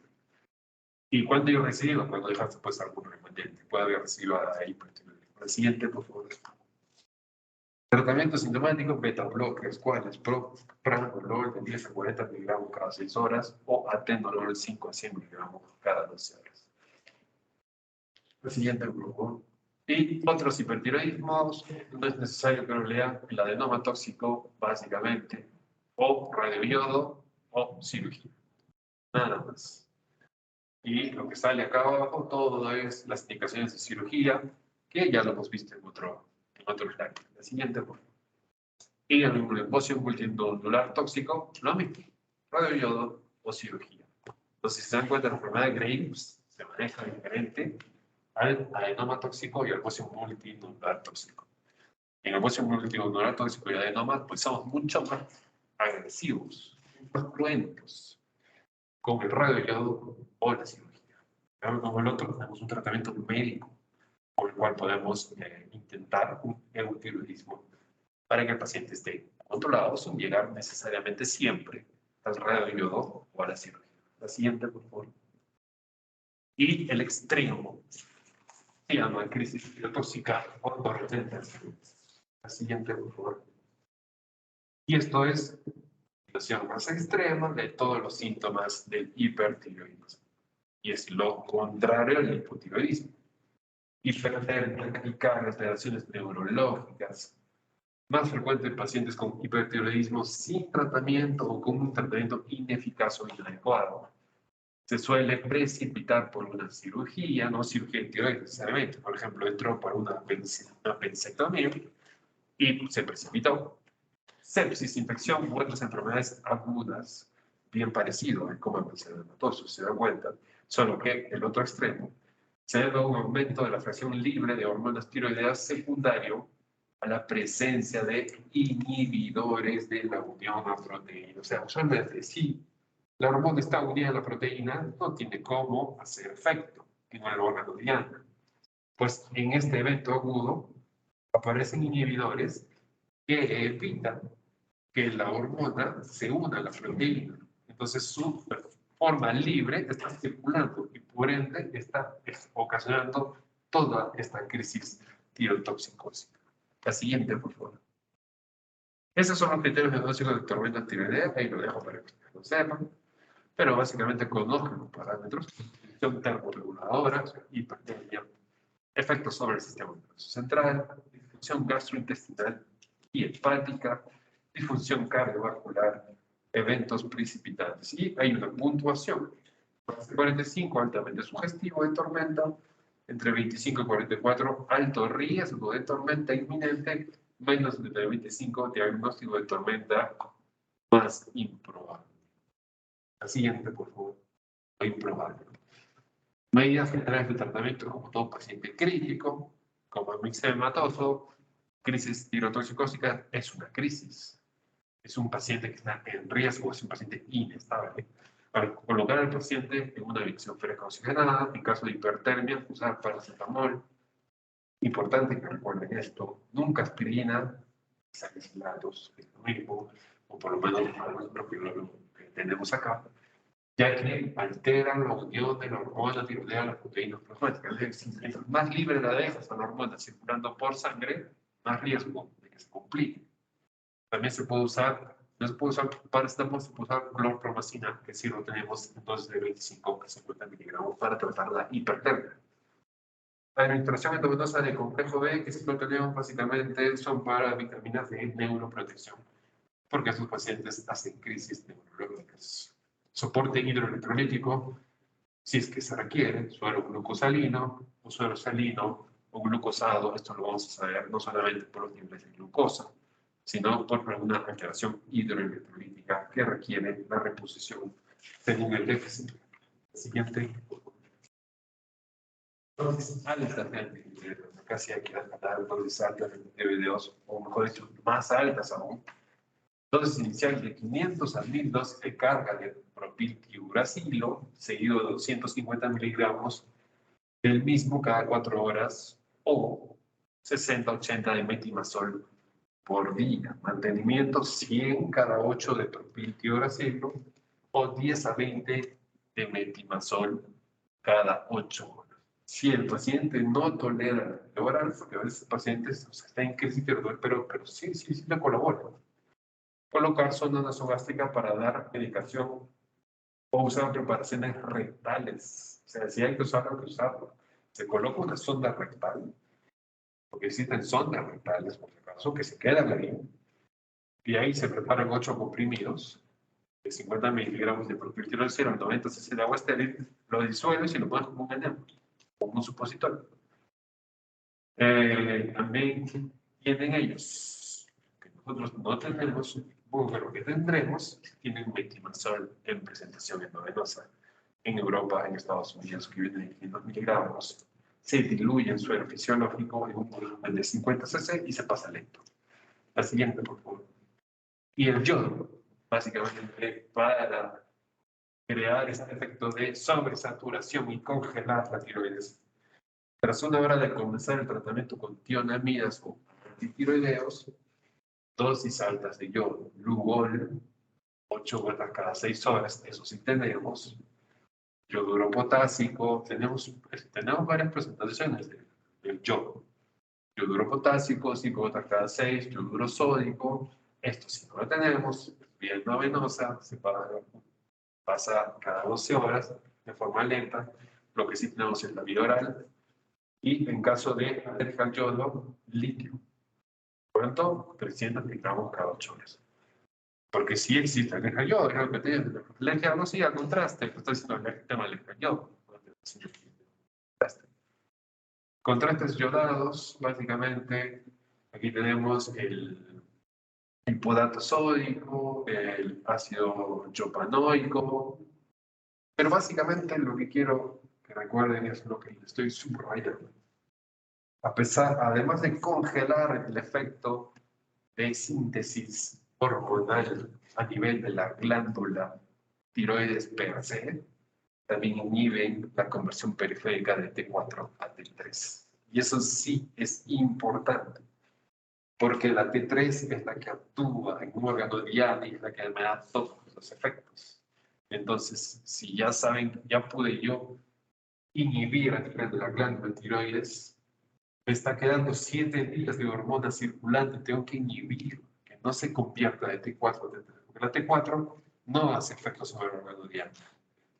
¿Y cuándo yo recibo? Cuando dejaste pues algún remanente, puede haber recibido a hipotiroideo. La siguiente, por favor. Tratamiento sintomático, beta-blockers, ¿cuáles? Pranolol de 10 a 40 miligramos cada 6 horas o atenolol de 5 a 100 miligramos cada 12 horas. El siguiente grupo. Y otros hipertiroidismos, no es necesario que lo lean, el adenoma tóxico, básicamente, o radioyodo, o cirugía. Nada más. Y lo que sale acá abajo, todo es las indicaciones de cirugía, que ya lo hemos visto en otro slide. La siguiente, por favor. Y en un negocio multinodular tóxico, lo mismo, radioyodo o cirugía. Entonces, si se dan cuenta, la enfermedad de Graves se maneja diferente al adenoma tóxico y al negocio multinodular tóxico. En el negocio multinodular tóxico y adenoma, pues somos mucho más agresivos, más cruentos con el radioyodo o la cirugía. Como el otro, tenemos un tratamiento médico por el cual podemos intentar un eutiroidismo para que el paciente esté controlado sin llegar necesariamente siempre al radioyodo o a la cirugía. La siguiente, por favor. Y el extremo se llama crisis tóxica o tormenta. La siguiente, por favor. Y esto es la situación más extrema de todos los síntomas del hipertiroidismo. Y es lo contrario al hipotiroidismo. Hipertermia, taquicardia, alteraciones neurológicas, más frecuente en pacientes con hipertiroidismo sin tratamiento o con un tratamiento ineficaz o inadecuado. Se suele precipitar por una cirugía, no cirugía de tiroides necesariamente. Por ejemplo, entró por una pensectomía y se precipitó. Sepsis, infección u otras enfermedades agudas, bien parecido a coma medicamentoso, se da cuenta, solo que el otro extremo se debe a un aumento de la fracción libre de hormonas tiroideas secundario a la presencia de inhibidores de la unión a proteína. O sea, usualmente si la hormona está unida a la proteína, no tiene cómo hacer efecto en el órgano diana. Pues en este evento agudo aparecen inhibidores que evitan que la hormona se una a la proteína. Entonces su forma libre está circulando y por ende está ocasionando toda esta crisis tirotoxicósica. La siguiente, por favor. Esos son los criterios diagnósticos de tormenta tiroidea, ahí lo dejo para que ustedes lo sepan, pero básicamente conozcan los parámetros: función termorreguladora, hipertermia, efectos sobre el sistema nervioso central, disfunción gastrointestinal y hepática, disfunción cardiovascular, eventos precipitantes. Y hay una puntuación. 45, altamente sugestivo de tormenta. Entre 25 y 44, alto riesgo de tormenta inminente. Menos de 25, diagnóstico de tormenta más improbable. La siguiente, por favor. Improbable. Medidas generales de tratamiento, como todo paciente crítico, como mixedematoso, crisis tirotoxicósica es una crisis. Es un paciente que está en riesgo, es un paciente inestable. Para colocar al paciente en una habitación fresca oxigenada, en caso de hipertermia, usar paracetamol. Importante que recuerden esto: nunca aspirina, salicilatos, que es lo mismo, o por lo menos algo propio que tenemos acá, ya que alteran la unión de la hormona tiroidea a las proteínas plasmáticas. Es decir, mientras más libre la dejas a la hormona circulando por sangre, más riesgo de que se complique. También se puede usar, no se puede usar paracetamol, se puede usar clorpromacina, que sí lo tenemos en dosis de 25 a 50 miligramos para tratar la hipertermia. La administración endovenosa de complejo B, que sí lo tenemos, básicamente son para vitaminas de neuroprotección, porque esos pacientes hacen crisis neurológicas. Soporte hidroelectrolítico, si es que se requiere, suero glucosalino, o suero salino, o glucosado. Esto lo vamos a saber no solamente por los niveles de glucosa, sino por una alteración hidroelectrolítica que requiere la reposición según el déficit. Siguiente. Dosis altas de antidiuréticos, casi hay que dar dosis altas de videos, o mejor dicho, más altas aún. Dosis inicial de 500 a 1000 dosis de carga de propiltiuracilo, seguido de 250 miligramos del mismo cada 4 horas, o 60-80 de metimazol por día. Mantenimiento 100 cada 8 de propiltiuracilo, o 10 a 20 de metimazol cada 8 horas. Si el paciente no tolera el oral, porque a veces el paciente está en crisis tiroidea, pero sí le colabora. Colocar sonda nasogástrica para dar medicación o usar preparaciones rectales. O sea, si hay que usarlo, hay que usarlo. Se coloca una sonda rectal, porque existen sondas rectales, por si acaso, que se quedan ahí. Y ahí se preparan 8 comprimidos de 50 miligramos de propiltirol 0 en 90 cc de agua estéril, lo disuelves y lo pones como un enema, como un supositorio. También tienen ellos, que nosotros no tenemos, bueno, que tendremos, tienen metimazol en presentación endovenosa. En Europa, en Estados Unidos, que viene de 500 miligramos, se diluye en suero fisiológico en un volumen de 50 cc y se pasa lento. La siguiente, por favor. Y el yodo, básicamente para crear este efecto de sobresaturación y congelar la tiroides. Tras una hora de comenzar el tratamiento con tionamidas o antitiroideos, dosis altas de yodo, Lugol, 8 gotas cada 6 horas, eso sí tenemos. Yoduro potásico, tenemos varias presentaciones del yodo. Yoduro potásico, 5 gotas cada 6, yoduro sódico, esto sí no lo tenemos, vía endovenosa, pasa cada 12 horas de forma lenta. Lo que sí tenemos es la vía oral y en caso de alergia al yodo, litio. Por lo tanto, 300 miligramos cada 8 horas. Porque sí existe alergia al yodo, es lo que te digo. Alergia no sí al contraste, pues estoy diciendo el tema de alergia al yodo. Contrastes yodados, básicamente, aquí tenemos el hipodato sódico, el ácido yopanoico, pero básicamente lo que quiero que recuerden es lo que estoy subrayando. Además de congelar el efecto de síntesis hormonal a nivel de la glándula tiroides per se, también inhiben la conversión periférica de T4 a T3. Y eso sí es importante, porque la T3 es la que actúa en un órgano diana y es la que me da todos los efectos. Entonces, si ya saben, ya pude yo inhibir a nivel de la glándula tiroides, me está quedando 7 días de hormona circulante, tengo que inhibir, que no se convierta de T4 a T3, porque la T4 no hace efecto sobre el órgano diana,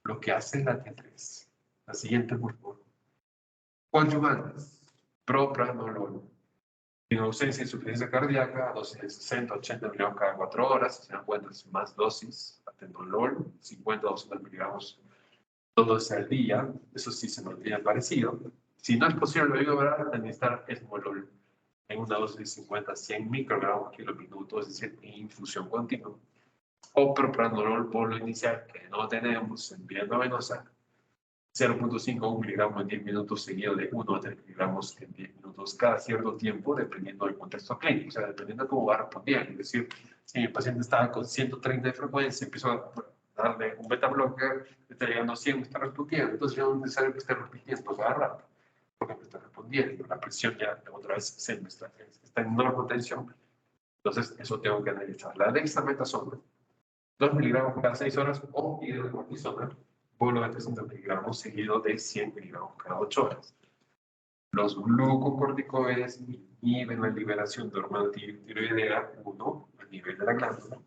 lo que hace la T3. La siguiente, por favor. Coadyuvantes, propranolol. En ausencia de insuficiencia cardíaca, dosis de 60, 80 miligramos cada 4 horas. Si se dan cuenta, es más dosis. Atenolol, 50, 200 miligramos todos al día. Eso sí se mantiene parecido. Si no es posible lo digo, ¿verdad? Necesitar esmolol en una dosis de 50 a 100 microgramos por minuto, es decir, en infusión continua. O propranolol polo inicial, que no tenemos en vía endovenosa, 0.5 miligramos en 10 minutos seguido de 1 a 3 miligramos en 10 minutos cada cierto tiempo, dependiendo del contexto clínico, o sea, dependiendo de cómo va respondiendo. Es decir, si mi paciente estaba con 130 de frecuencia, empiezo a darle un beta blocker, está llegando a 100, me está respondiendo, entonces ya no es necesario que esté repitiendo cada rato, porque me está respondiendo, la presión ya otra vez está en norma tensión, entonces eso tengo que analizar. La dexametasona, 2 miligramos cada 6 horas o hidrocortisona, bolo de 300 miligramos seguido de 100 miligramos cada 8 horas. Los glucocorticoides inhiben la liberación de hormona tiroidea 1 a nivel de la glándula,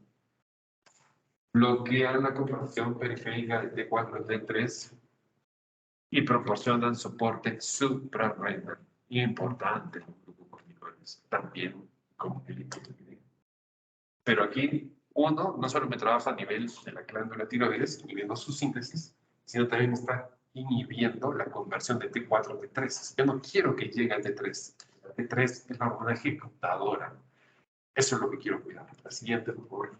bloquean la conversión periférica de T4 a T3 y proporcionan soporte suprarrenal. Importante los glucocorticoides, también como el hipotiroidismo. Pero aquí uno no solo me trabaja a nivel de la glándula tiroides, inhibiendo su síntesis, sino también está inhibiendo la conversión de T4 a T3. Yo no quiero que llegue a T3. La T3 es la hormona ejecutadora. Eso es lo que quiero cuidar. La siguiente, por favor.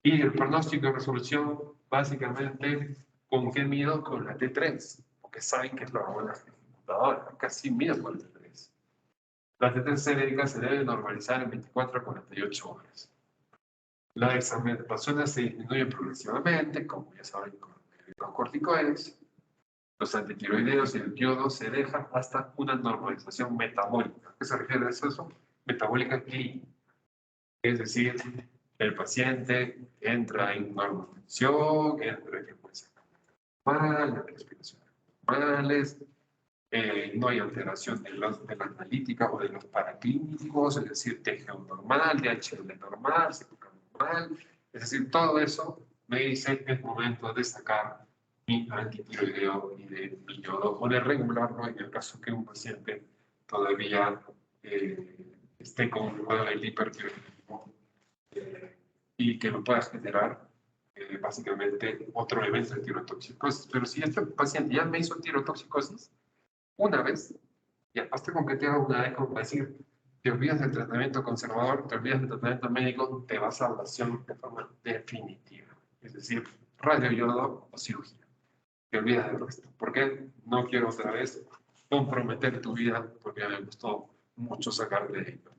Y el pronóstico de resolución, básicamente, ¿con qué mido? Con la T3, porque saben que es la hormona ejecutadora. Casi mido con la T3. La T3 sérica se debe normalizar en 24 a 48 horas. La dexametasona se disminuye progresivamente, como ya saben, con los corticoides. Los antitiroideos y el yodo se dejan hasta una normalización metabólica. ¿A qué se refiere a eso? Metabólica clínica. Es decir, el paciente entra en normotensión, entra en frecuencia normal, en respiración normales, no hay alteración de la analítica o de los paraclínicos, es decir, TGO normal, DHL normal, CPK normal, es decir, todo eso me dice que es momento de sacar mi antitiroideo y de mi yodo o de regularlo en el caso que un paciente todavía esté con un cuadro de hipertiroidismo y que me pueda generar básicamente otro evento de tirotoxicosis. Pero si este paciente ya me hizo tirotoxicosis una vez, ya basta con que te haga una eco para decir, te olvidas del tratamiento conservador, te olvidas del tratamiento médico, te vas a ablación de forma definitiva. Es decir, radioyodo o cirugía. Te olvidas del resto. ¿Por qué? No quiero otra vez comprometer tu vida, porque me gustó mucho sacar de ello.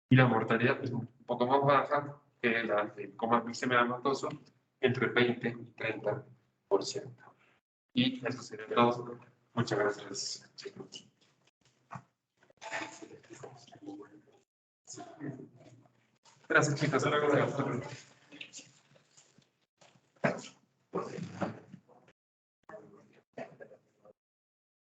Y la mortalidad es un poco más baja que la del coma glicemiamatoso, entre 20 y 30%. Y eso sería todo. Muchas gracias, chicos. Gracias, chicos. Hasta luego.